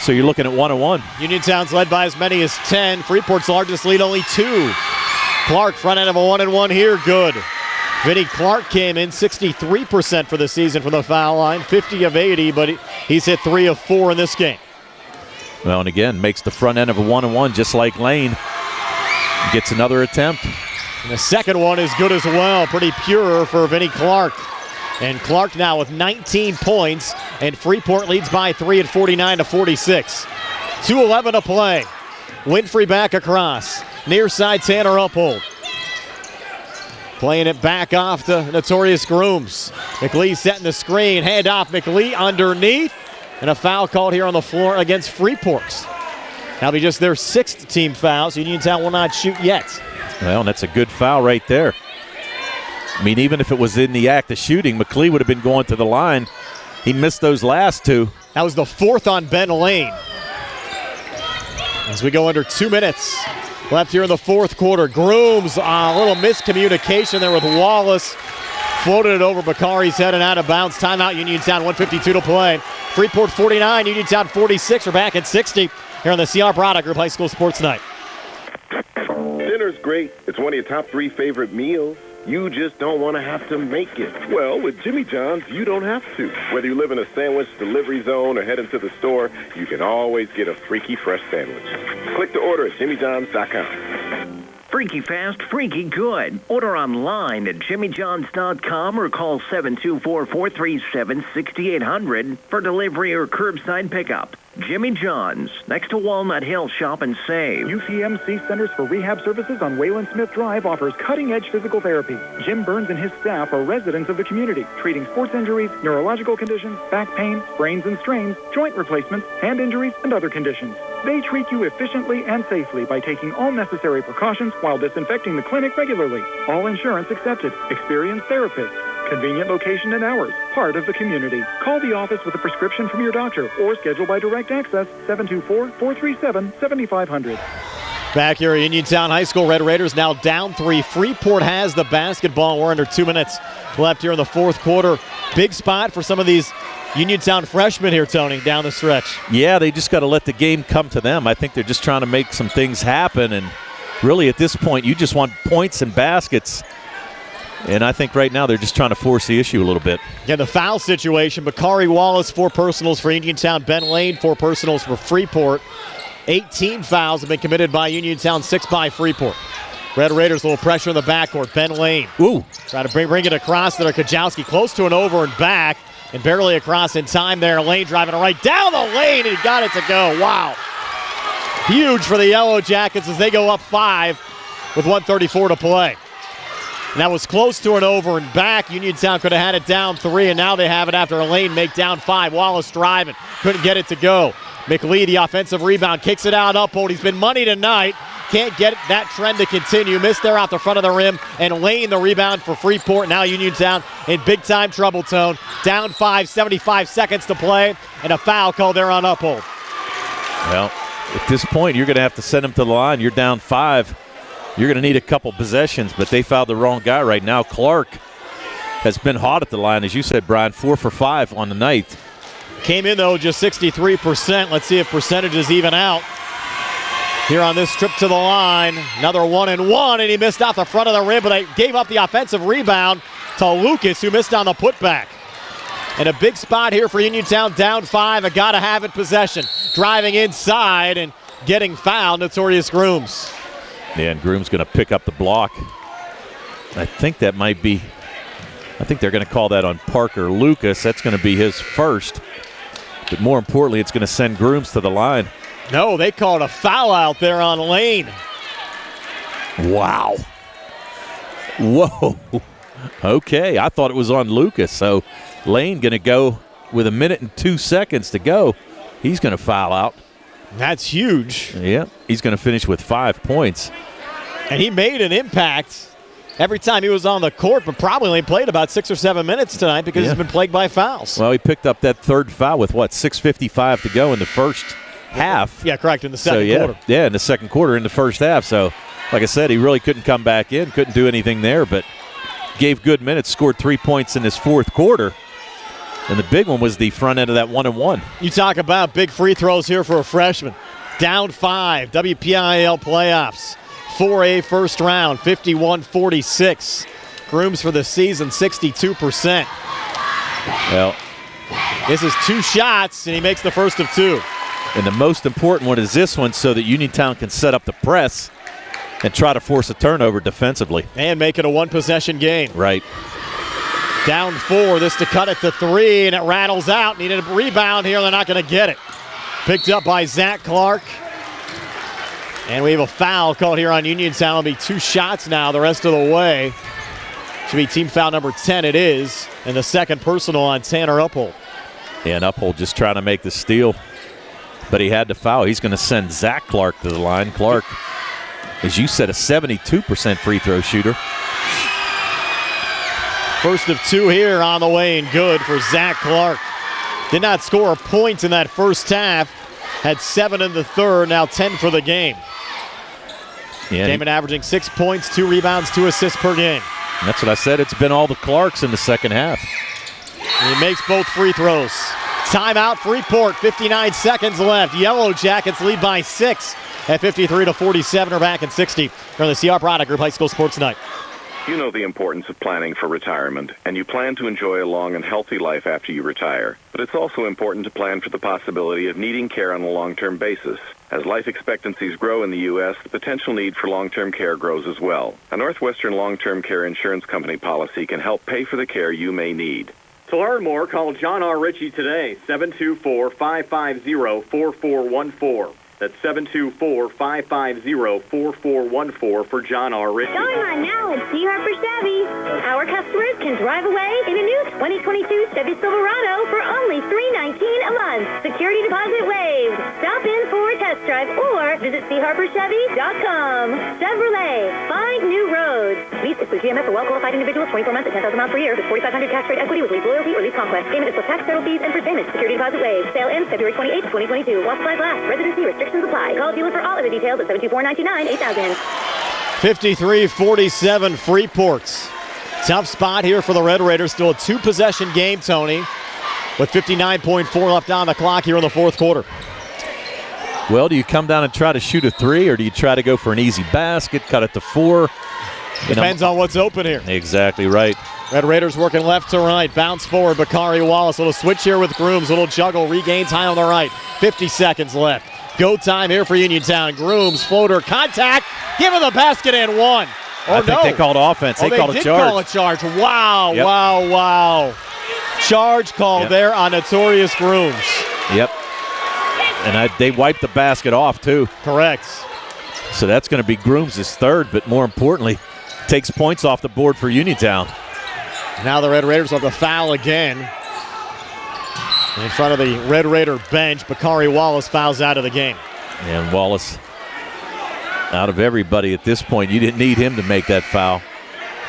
so you're looking at 1-and-1. Uniontown's led by as many as 10. Freeport's largest lead, only 2. Clark, front end of a 1-and-1 here, good. Vinnie Clark came in 63% for the season from the foul line, 50 of 80, but he's hit 3 of 4 in this game. Well, and again, makes the front end of a 1-and-1 just like Lane. Gets another attempt. And the second one is good as well, pretty pure for Vinnie Clark. And Clark now with 19 points, and Freeport leads by 3 at 49-46. 2:11 to play. Winfrey back across. Near side, Tanner Uphold. Playing it back off to Notorious Grooms. McLee setting the screen. Hand off McLee underneath. And a foul called here on the floor against Freeport. That'll be just their 6th team foul, so Uniontown will not shoot yet. Well, and that's a good foul right there. I mean, even if it was in the act of shooting, McLee would have been going to the line. He missed those last 2. That was the 4th on Ben Lane. As we go under 2 minutes left here in the fourth quarter. Grooms, a little miscommunication there with Wallace. Floated it over Bakari's head and out of bounds. Timeout, Uniontown, 1:52 to play. Freeport 49, Uniontown 46. We're back at 60 here on the CR Product Group High School Sports Night. Dinner's great. It's one of your top 3 favorite meals. You just don't want to have to make it. Well, with Jimmy John's, you don't have to. Whether you live in a sandwich delivery zone or head into the store, you can always get a freaky fresh sandwich. Click to order at jimmyjohns.com. Freaky fast, freaky good. Order online at jimmyjohns.com or call 724-437-6800 for delivery or curbside pickup. Jimmy John's, next to Walnut Hill, shop and save. UCMC Centers for Rehab Services on Wayland Smith Drive offers cutting-edge physical therapy. Jim Burns and his staff are residents of the community, treating sports injuries, neurological conditions, back pain, sprains and strains, joint replacements, hand injuries, and other conditions. They treat you efficiently and safely by taking all necessary precautions while disinfecting the clinic regularly. All insurance accepted. Experienced therapists. Convenient location and hours. Part of the community. Call the office with a prescription from your doctor or schedule by direct access 724-437-7500. Back here at Uniontown High School, Red Raiders now down 3. Freeport has the basketball. We're under 2 minutes left here in the fourth quarter. Big spot for some of these Uniontown freshmen here, Tony, down the stretch. Yeah, they just got to let the game come to them. I think they're just trying to make some things happen, and really at this point you just want points and baskets And I think right now they're just trying to force the issue a little bit. Yeah, the foul situation, Bakari Wallace, 4 personals for Uniontown. Ben Lane, 4 personals for Freeport. 18 fouls have been committed by Uniontown, 6 by Freeport. Red Raiders, a little pressure in the backcourt. Ben Lane. Ooh. Try to bring it across there. Kajowski close to an over and back, and barely across in time there. Lane driving it right down the lane, and he got it to go. Wow. Huge for the Yellow Jackets as they go up 5 with 1:34 to play. And that was close to an over and back. Uniontown could have had it down 3, and now they have it after a Lane make down 5. Wallace driving, couldn't get it to go. McLee, the offensive rebound, kicks it out Uphold. He's been money tonight. Can't get that trend to continue. Missed there out the front of the rim, and Lane the rebound for Freeport. Now Uniontown in big-time trouble tone. Down 5, 75 seconds to play, and a foul called there on Uphold. Well, at this point, you're going to have to send them to the line. You're down 5. You're going to need a couple possessions, but they fouled the wrong guy right now. Clark has been hot at the line, as you said, Brian, 4 for 5 on the night. Came in, though, just 63%. Let's see if percentages even out here on this trip to the line. Another 1-and-1, and he missed off the front of the rim, but they gave up the offensive rebound to Lucas, who missed on the putback. And a big spot here for Uniontown, down 5, a gotta-have-it possession. Driving inside and getting fouled, Notorious Grooms. Yeah, and Groom's going to pick up the block. I think they're going to call that on Parker Lucas. That's going to be his first. But more importantly, it's going to send Grooms to the line. No, they called a foul out there on Lane. Wow. Whoa. Okay, I thought it was on Lucas. So Lane going to go with 1 minute and 2 seconds to go. He's going to foul out. That's huge. Yeah, he's going to finish with 5 points. And he made an impact every time he was on the court, but probably only played about 6 or 7 minutes tonight because he's been plagued by fouls. Well, he picked up that third foul with, 6:55 to go in the first half. Yeah, correct, in the second quarter. Yeah, in the second quarter in the first half. So, like I said, he really couldn't come back in, couldn't do anything there, but gave good minutes, scored 3 points in his fourth quarter. And the big one was the front end of that 1-and-1. You talk about big free throws here for a freshman. Down 5, WPIAL playoffs. 4A first round, 51-46. Grooms for the season, 62%. Well, this is 2 shots, and he makes the first of 2. And the most important one is this one so that Uniontown can set up the press and try to force a turnover defensively. And make it a 1-possession game. Right. Down 4, this to cut it to 3, and it rattles out. Needed a rebound here, they're not going to get it. Picked up by Zach Clark. And we have a foul called here on Uniontown. It'll be 2 shots now the rest of the way. Should be team foul number 10, it is. And the second personal on Tanner Uphold. Yeah, and Uphold just trying to make the steal. But he had to foul. He's going to send Zach Clark to the line. Clark, as you said, a 72% free throw shooter. First of 2 here on the way and good for Zach Clark. Did not score a point in that first half. Had 7 in the third, now 10 for the game. Yeah, Damon averaging 6 points, 2 rebounds, 2 assists per game. That's what I said. It's been all the Clarks in the second half. And he makes both free throws. Timeout, Freeport, 59 seconds left. Yellow Jackets lead by 6 at 53-47. Are back in 60 from the CR Product Group High School Sports Night. You know the importance of planning for retirement, and you plan to enjoy a long and healthy life after you retire. But it's also important to plan for the possibility of needing care on a long-term basis. As life expectancies grow in the U.S., the potential need for long-term care grows as well. A Northwestern long-term care insurance company policy can help pay for the care you may need. To learn more, call John R. Ritchie today, 724-550-4414. That's 724-550-4414 for John R. Ritchie. Going on now at C. Harper Chevy. Our customers can drive away in a new 2022 Chevy Silverado for only $319 a month. Security deposit waived. Stop in for a test drive or visit CHarperChevy.com. Chevrolet, find new roads. Lease is through GMF for well-qualified individuals, 24 months at 10,000 miles per year with 4,500 tax rate equity with lease loyalty or lease conquest. Payment is with tax, federal fees, and for payment. Security deposit waived. Sale ends February 28, 2022. While supplies last. Residency restrictions apply. Call dealer for all other details at 724-99-8000. 53-47 Freeports. Tough spot here for the Red Raiders. Still a 2-possession game, Tony, with 59.4 left on the clock here in the fourth quarter. Well, do you come down and try to shoot a 3, or do you try to go for an easy basket, cut it to 4? Depends on what's open here. Exactly right. Red Raiders working left to right. Bounce forward. Bakari Wallace. Little switch here with Grooms. Little juggle. Regains high on the right. 50 seconds left. Go time here for Uniontown. Grooms, floater, contact. Give him the basket and one. I think they called offense. They called a charge. They did call a charge. Wow, Yep. wow. Charge called there on Notorious Grooms. Yep. And they wiped the basket off, too. Correct. So that's going to be Grooms' third, but more importantly, takes points off the board for Uniontown. Now the Red Raiders have the foul again. In front of the Red Raider bench, Bakari Wallace fouls out of the game. And Wallace, out of everybody at this point, you didn't need him to make that foul.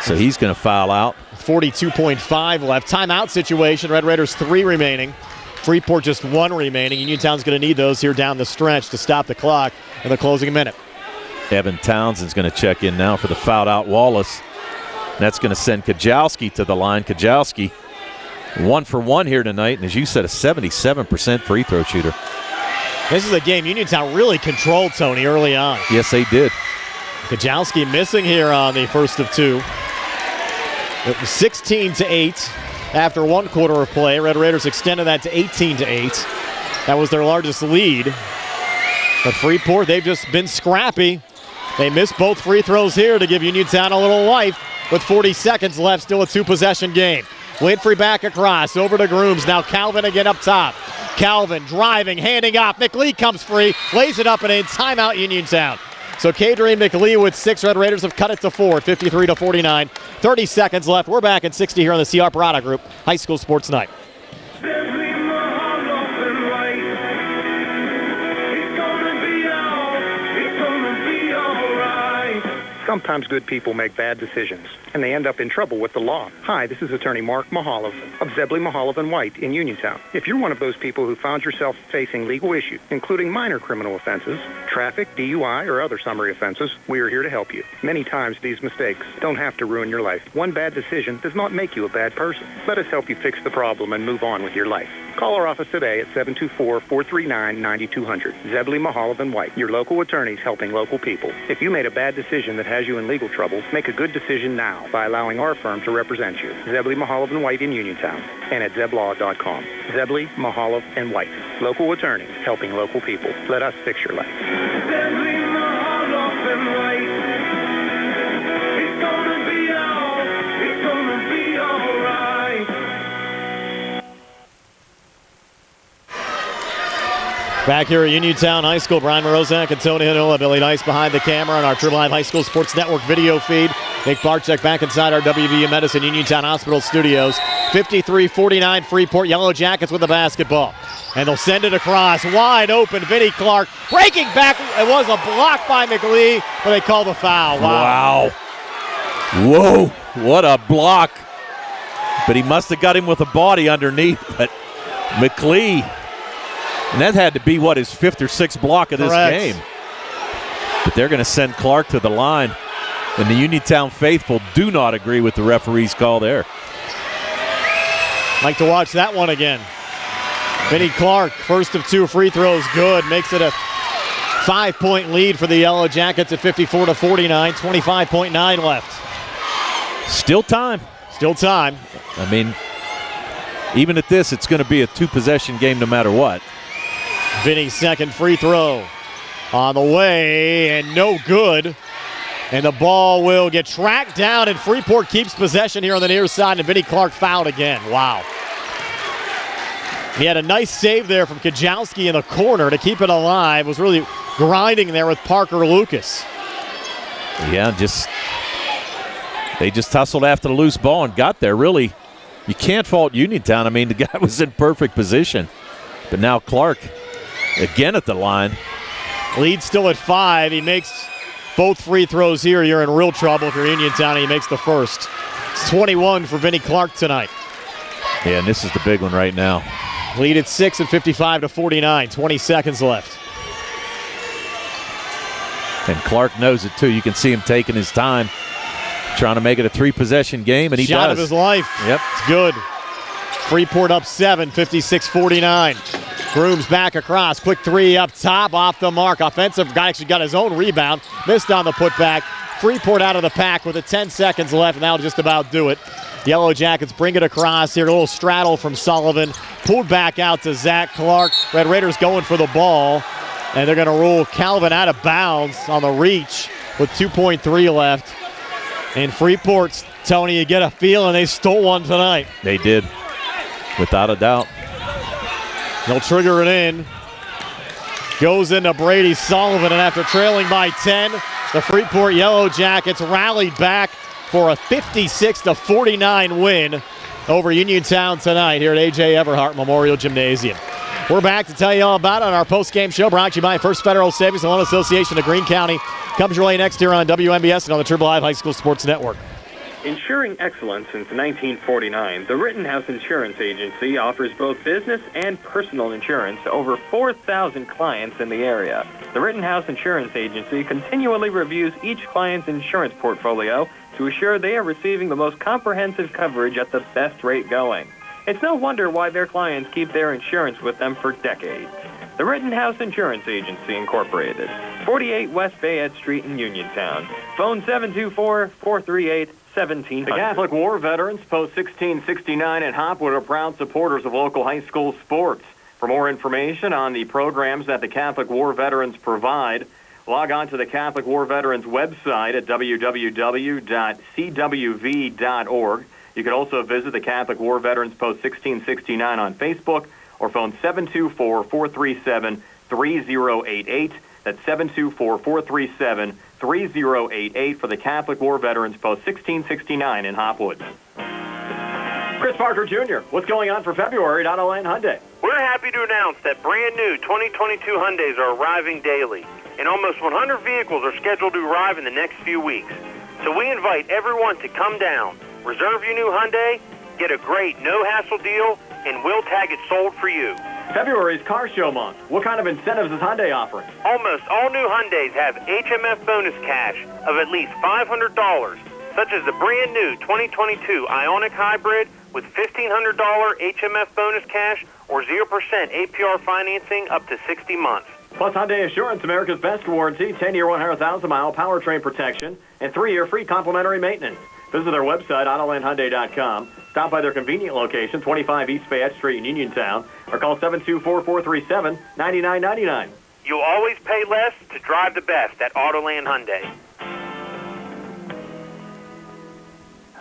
So he's going to foul out. 42.5 left. Timeout situation. Red Raiders 3 remaining. Freeport just 1 remaining. Uniontown's going to need those here down the stretch to stop the clock in the closing minute. Evan Townsend's going to check in now for the fouled out Wallace. That's going to send Kajowski to the line. Kajowski 1 for 1 here tonight, and as you said, a 77% free throw shooter. This is a game Uniontown really controlled, Tony, early on. Yes, they did. Kajowski missing here on the first of 2. It was 16-8 after 1 quarter of play. Red Raiders extended that to 18-8. That was their largest lead. But Freeport, they've just been scrappy. They missed both free throws here to give Uniontown a little life with 40 seconds left, still a 2-possession game. Winfrey back across, over to Grooms. Now Calvin again up top. Calvin driving, handing off. McLee comes free, lays it up and in. Timeout Uniontown. So Kadrian McLee with 6. Red Raiders have cut it to 4, 53-49. 30 seconds left. We're back in 60 here on the CR Prada Group High School Sports Night. Sometimes good people make bad decisions, and they end up in trouble with the law. Hi, this is attorney Mark Mehalov of ZEBLEY, MEHALOV & White in Uniontown. If you're one of those people who found yourself facing legal issues, including minor criminal offenses, traffic, DUI, or other summary offenses, we are here to help you. Many times these mistakes don't have to ruin your life. One bad decision does not make you a bad person. Let us help you fix the problem and move on with your life. Call our office today at 724-439-9200. ZEBLEY, MEHALOV & White, your local attorneys helping local people. If you made a bad decision that has you in legal trouble, make a good decision now by allowing our firm to represent you. ZEBLEY, MEHALOV & White in Uniontown and at zeblaw.com. ZEBLEY, MEHALOV & White, local attorneys helping local people. Let us fix your life. ZEBLEY, MEHALOV & White. It's gonna be all right. Back here at Uniontown High School, Brian Morozak and Tony Hanola, Billy Nice behind the camera on our True Live High School Sports Network video feed. Nick Barczyk back inside our WVU Medicine Uniontown Hospital studios. 53-49 Freeport, Yellow Jackets with the basketball. And they'll send it across, wide open, Vinnie Clark breaking back. It was a block by McLee, but they call the foul. Wow. Whoa, what a block. But he must have got him with a body underneath. But McLee, and that had to be, his 5th or 6th block of this game. But they're going to send Clark to the line. And the Uniontown faithful do not agree with the referee's call there. Like to watch that one again. Vinnie Clark, first of 2 free throws, good. Makes it a 5-point lead for the Yellow Jackets at 54-49. 25.9 left. Still time. Still time. I mean, even at this, it's going to be a 2-possession game no matter what. Vinny's second free throw on the way, and no good. And the ball will get tracked down, and Freeport keeps possession here on the near side, and Vinnie Clark fouled again. Wow. He had a nice save there from Kajowski in the corner to keep it alive. Was really grinding there with Parker Lucas. Yeah, they just hustled after the loose ball and got there. Really, you can't fault Uniontown. I mean, the guy was in perfect position. But now Clark again at the line. Lead still at 5. He makes both free throws here. You're in real trouble if you're Uniontown, and he makes the first. It's 21 for Vinnie Clark tonight. Yeah, and this is the big one right now. Lead at 6 at 55-49. 20 seconds left. And Clark knows it, too. You can see him taking his time, trying to make it a 3-possession game, and he Shot does. of his life. Yep. It's good. Freeport up 7, 56-49. Grooms back across. Quick 3 up top, off the mark. Offensive guy actually got his own rebound. Missed on the putback. Freeport out of the pack with 10 seconds left, and that'll just about do it. Yellow Jackets bring it across here. A little straddle from Sullivan. Pulled back out to Zach Clark. Red Raiders going for the ball, and they're going to rule Calvin out of bounds on the reach with 2.3 left. And Freeport's, Tony, you get a feeling they stole one tonight. They did, without a doubt. They'll trigger it in. Goes into Brady Sullivan, and after trailing by 10, the Freeport Yellow Jackets rallied back for a 56-49 win over Uniontown tonight here at A.J. Everhart Memorial Gymnasium. We're back to tell you all about it on our post-game show, brought to you by First Federal Savings and Loan Association of Greene County. Comes your way next here on WMBS and on the Triple Live High School Sports Network. Insuring excellence since 1949, the Rittenhouse Insurance Agency offers both business and personal insurance to over 4,000 clients in the area. The Rittenhouse Insurance Agency continually reviews each client's insurance portfolio to assure they are receiving the most comprehensive coverage at the best rate going. It's no wonder why their clients keep their insurance with them for decades. The Rittenhouse Insurance Agency, Incorporated, 48 West Fayette Street in Uniontown. Phone 724-438-1700. The Catholic War Veterans, Post 1669 in Hopwood, are proud supporters of local high school sports. For more information on the programs that the Catholic War Veterans provide, log on to the Catholic War Veterans website at www.cwv.org. You can also visit the Catholic War Veterans Post 1669 on Facebook or phone 724-437-3088. That's 724-437-3088 for the Catholic War Veterans Post 1669 in Hopwood. Chris Parker Jr., what's going on for February at Autoland Hyundai? We're happy to announce that brand new 2022 Hyundais are arriving daily, and almost 100 vehicles are scheduled to arrive in the next few weeks. So we invite everyone to come down, reserve your new Hyundai, get a great no-hassle deal, and we'll tag it sold for you. February is Car Show Month. What kind of incentives is Hyundai offering? Almost all new Hyundais have HMF bonus cash of at least $500, such as the brand new 2022 Ioniq Hybrid with $1,500 HMF bonus cash or 0% APR financing up to 60 months. Plus Hyundai Assurance, America's best warranty, 10-year 100,000-mile powertrain protection, and 3-year free complimentary maintenance. Visit their website, AutolandHyundai.com. Stop by their convenient location, 25 East Fayette Street in Uniontown, or call 724-437-9999. You'll always pay less to drive the best at Autoland Hyundai.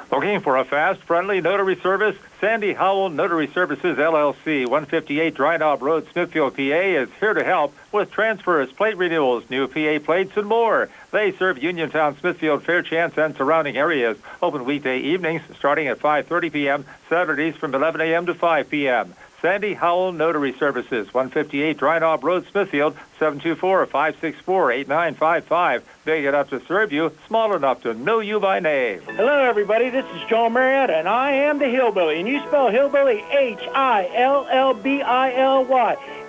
Looking for a fast, friendly notary service? Sandy Howell Notary Services, LLC, 158 Dry Knob Road, Smithfield, PA, is here to help with transfers, plate renewals, new PA plates, and more. They serve Uniontown, Smithfield, Fairchance, and surrounding areas. Open weekday evenings starting at 5:30 p.m., Saturdays from 11 a.m. to 5 p.m. Sandy Howell Notary Services, 158 Dry Knob Road, Smithfield, 724-564-8955. Big enough to serve you, small enough to know you by name. Hello, everybody. This is John Marietta, and I am the Hillbilly. And you spell Hillbilly Hillbilly.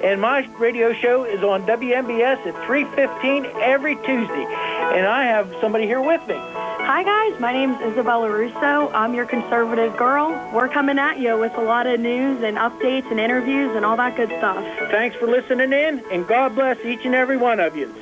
And my radio show is on WMBS at 3:15 every Tuesday. And I have somebody here with me. Hi, guys. My name's Isabella Russo. I'm your conservative girl. We're coming at you with a lot of news and updates and interviews and all that good stuff. Thanks for listening in, and God bless each and every one of you.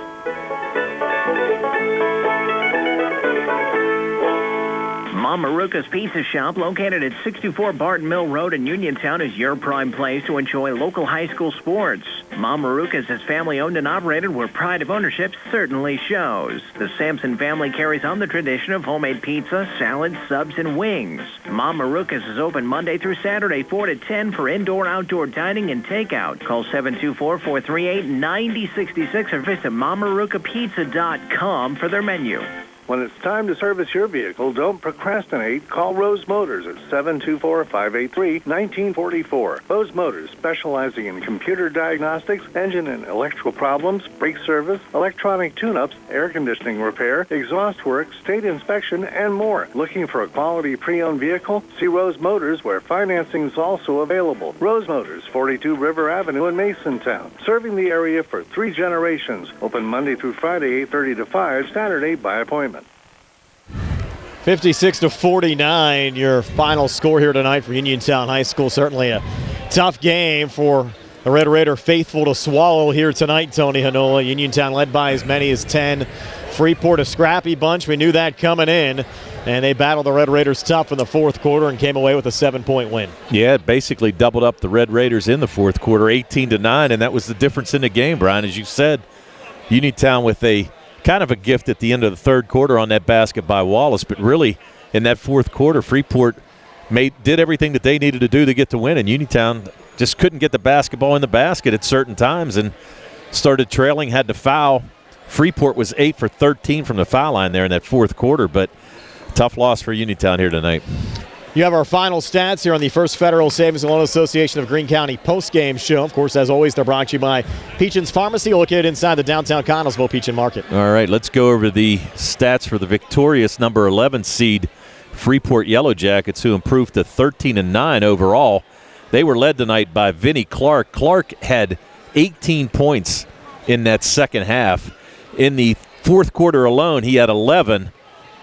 Mom Maruka's Pizza Shop, located at 624 Barton Mill Road in Uniontown, is your prime place to enjoy local high school sports. Mom Maruka's is family-owned and operated, where pride of ownership certainly shows. The Sampson family carries on the tradition of homemade pizza, salads, subs, and wings. Mom Maruka's is open Monday through Saturday, 4 to 10 for indoor-outdoor dining and takeout. Call 724-438-9066 or visit MomMarukaPizza.com for their menu. When it's time to service your vehicle, don't procrastinate. Call Rose Motors at 724-583-1944. Rose Motors, specializing in computer diagnostics, engine and electrical problems, brake service, electronic tune-ups, air conditioning repair, exhaust work, state inspection, and more. Looking for a quality pre-owned vehicle? See Rose Motors, where financing is also available. Rose Motors, 42 River Avenue in Masontown. Serving the area for 3 generations. Open Monday through Friday, 8:30 to 5, Saturday by appointment. 56-49, your final score here tonight for Uniontown High School. Certainly a tough game for the Red Raider faithful to swallow here tonight, Tony Hanola. Uniontown led by as many as 10 Freeport, a scrappy bunch. We knew that coming in, and they battled the Red Raiders tough in the fourth quarter and came away with a 7-point win. Yeah, it basically doubled up the Red Raiders in the fourth quarter, 18-9, and that was the difference in the game, Brian. As you said, Uniontown with a kind of a gift at the end of the third quarter on that basket by Wallace, but really in that fourth quarter, Freeport did everything that they needed to do to get the win, and Uniontown just couldn't get the basketball in the basket at certain times and started trailing, had to foul. Freeport was 8 for 13 from the foul line there in that fourth quarter, but tough loss for Uniontown here tonight. You have our final stats here on the First Federal Savings and Loan Association of Greene County post-game show. Of course, as always, they're brought to you by Peachin's Pharmacy, located inside the downtown Connellsville Peachin Market. All right, let's go over the stats for the victorious number 11 seed Freeport Yellow Jackets, who improved to 13-9 overall. They were led tonight by Vinnie Clark. Clark had 18 points in that second half. In the fourth quarter alone, he had 11,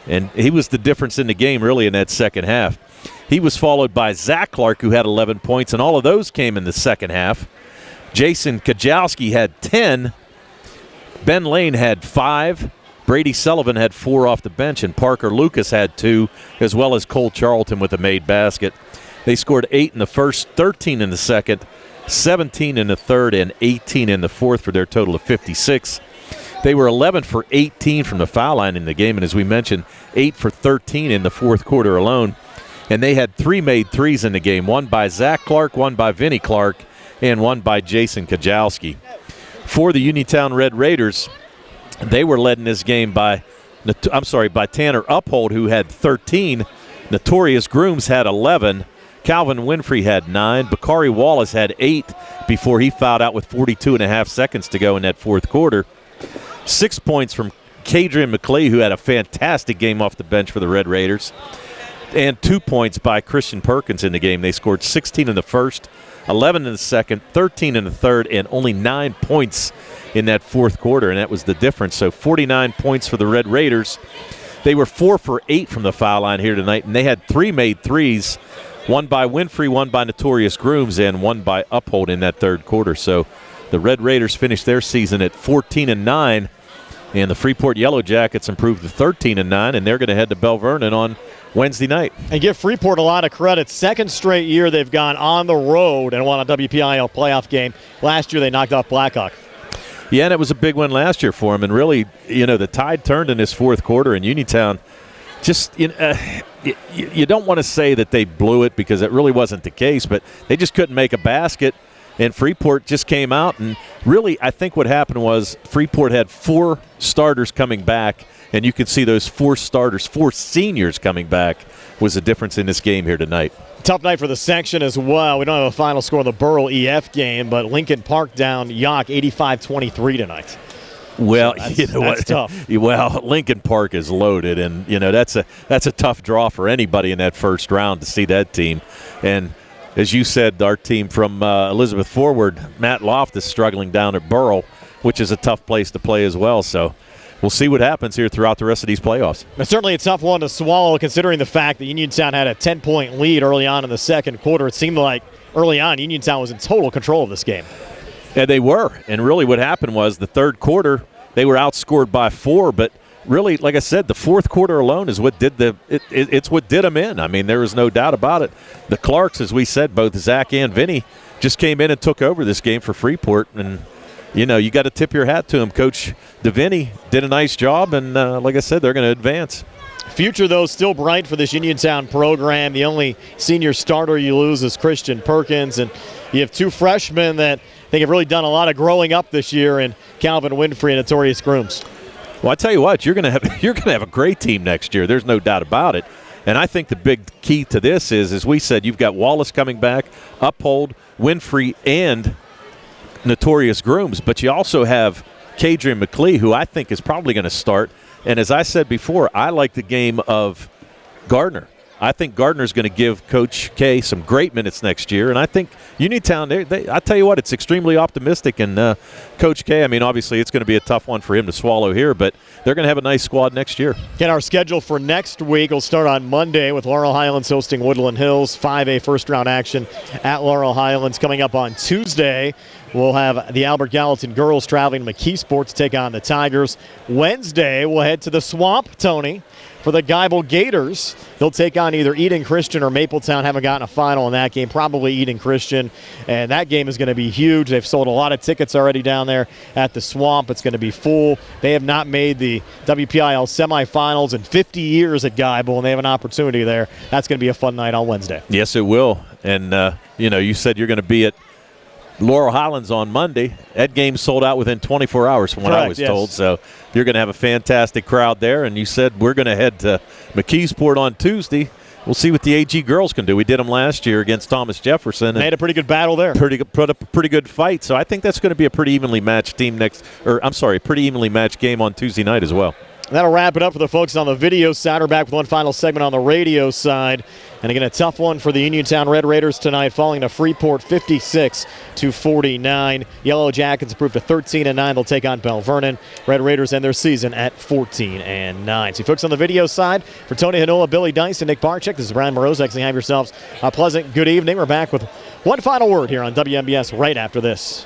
and he was the difference in the game really in that second half. He was followed by Zach Clark, who had 11 points, and all of those came in the second half. Jason Kajowski had 10. Ben Lane had 5. Brady Sullivan had 4 off the bench, and Parker Lucas had 2, as well as Cole Charlton with a made basket. They scored 8 in the first, 13 in the second, 17 in the third, and 18 in the fourth for their total of 56. They were 11 for 18 from the foul line in the game, and as we mentioned, 8 for 13 in the fourth quarter alone. And they had 3 made threes in the game, one by Zach Clark, one by Vinnie Clark, and one by Jason Kajowski. For the Uniontown Red Raiders, they were led in this game by Tanner Uphold, who had 13. Notorious Grooms had 11. Calvin Winfrey had 9. Bakari Wallace had 8 before he fouled out with 42.5 seconds to go in that fourth quarter. 6 points from Kadrian McClee, who had a fantastic game off the bench for the Red Raiders. And 2 points by Christian Perkins in the game. They scored 16 in the first, 11 in the second, 13 in the third, and only 9 points in that fourth quarter, and that was the difference. So 49 points for the Red Raiders. They were 4 for 8 from the foul line here tonight, and they had 3 made threes, one by Winfrey, one by Notorious Grooms, and one by Uphold in that third quarter. So the Red Raiders finished their season at 14-9, and the Freeport Yellow Jackets improved to 13-9, and they're going to head to Bell Vernon on Wednesday night. And give Freeport a lot of credit. Second straight year they've gone on the road and won a WPIL playoff game. Last year they knocked off Blackhawk. Yeah, and it was a big win last year for them. And really, the tide turned in this fourth quarter, and Uniontown just, you don't want to say that they blew it because it really wasn't the case, but they just couldn't make a basket. And Freeport just came out, and really I think what happened was Freeport had 4 starters coming back, and you can see those 4 starters, 4 seniors coming back was the difference in this game here tonight. Tough night for the section as well. We don't have a final score of the Burrell EF game, but Lincoln Park down Yock 85-23 tonight. Well, so that's tough. Well, Lincoln Park is loaded, and that's a tough draw for anybody in that first round to see that team. And as you said, our team from Elizabeth forward, Matt Loft, is struggling down at Burrell, which is a tough place to play as well. So we'll see what happens here throughout the rest of these playoffs. It's certainly a tough one to swallow considering the fact that Uniontown had a 10-point lead early on in the second quarter. It seemed like early on Uniontown was in total control of this game. Yeah, they were. And really what happened was the third quarter, they were outscored by 4, but really, like I said, the fourth quarter alone is what did it's what did them in. I mean, there was no doubt about it. The Clarks, as we said, both Zach and Vinny, just came in and took over this game for Freeport. And, you got to tip your hat to him. Coach DeVinny did a nice job, and like I said, they're going to advance. Future, though, still bright for this Uniontown program. The only senior starter you lose is Christian Perkins, and you have 2 freshmen that I think have really done a lot of growing up this year in Calvin Winfrey and Notorious Grooms. Well, I tell you what, you're going to have a great team next year. There's no doubt about it. And I think the big key to this is, as we said, you've got Wallace coming back, Uphold, Winfrey, and Notorious Grooms. But you also have Kadrian McClee, who I think is probably going to start. And as I said before, I like the game of Gardner. I think Gardner's going to give Coach K some great minutes next year, and I think Uniontown, I tell you what, it's extremely optimistic, and Coach K, I mean, obviously it's going to be a tough one for him to swallow here, but they're going to have a nice squad next year. Again, our schedule for next week will start on Monday with Laurel Highlands hosting Woodland Hills, 5A first-round action at Laurel Highlands. Coming up on Tuesday, we'll have the Albert Gallatin girls traveling to McKeesport to take on the Tigers. Wednesday, we'll head to the Swamp, Tony, for the Geibel Gators. They'll take on either Eden Christian or Mapletown. Haven't gotten a final in that game. Probably Eden Christian. And that game is going to be huge. They've sold a lot of tickets already down there at the Swamp. It's going to be full. They have not made the WPIL semifinals in 50 years at Geibel, and they have an opportunity there. That's going to be a fun night on Wednesday. Yes, it will. And, you said you're going to be at Laurel Highlands on Monday. That game sold out within 24 hours from what I was told. So you're going to have a fantastic crowd there. And you said we're going to head to McKeesport on Tuesday. We'll see what the AG girls can do. We did them last year against Thomas Jefferson. Made a pretty good battle there. Put up a pretty good fight. So I think that's going to be a pretty evenly matched pretty evenly matched game on Tuesday night as well. That'll wrap it up for the folks on the video side. We're back with one final segment on the radio side. And again, a tough one for the Uniontown Red Raiders tonight, falling to Freeport 56-49. Yellow Jackets improved to 13-9. They'll take on Bell Vernon. Red Raiders end their season at 14-9. So folks on the video side, for Tony Hanola, Billy Dice, and Nick Barczyk, this is Brian Morozek saying have yourselves a pleasant good evening. We're back with one final word here on WMBS right after this.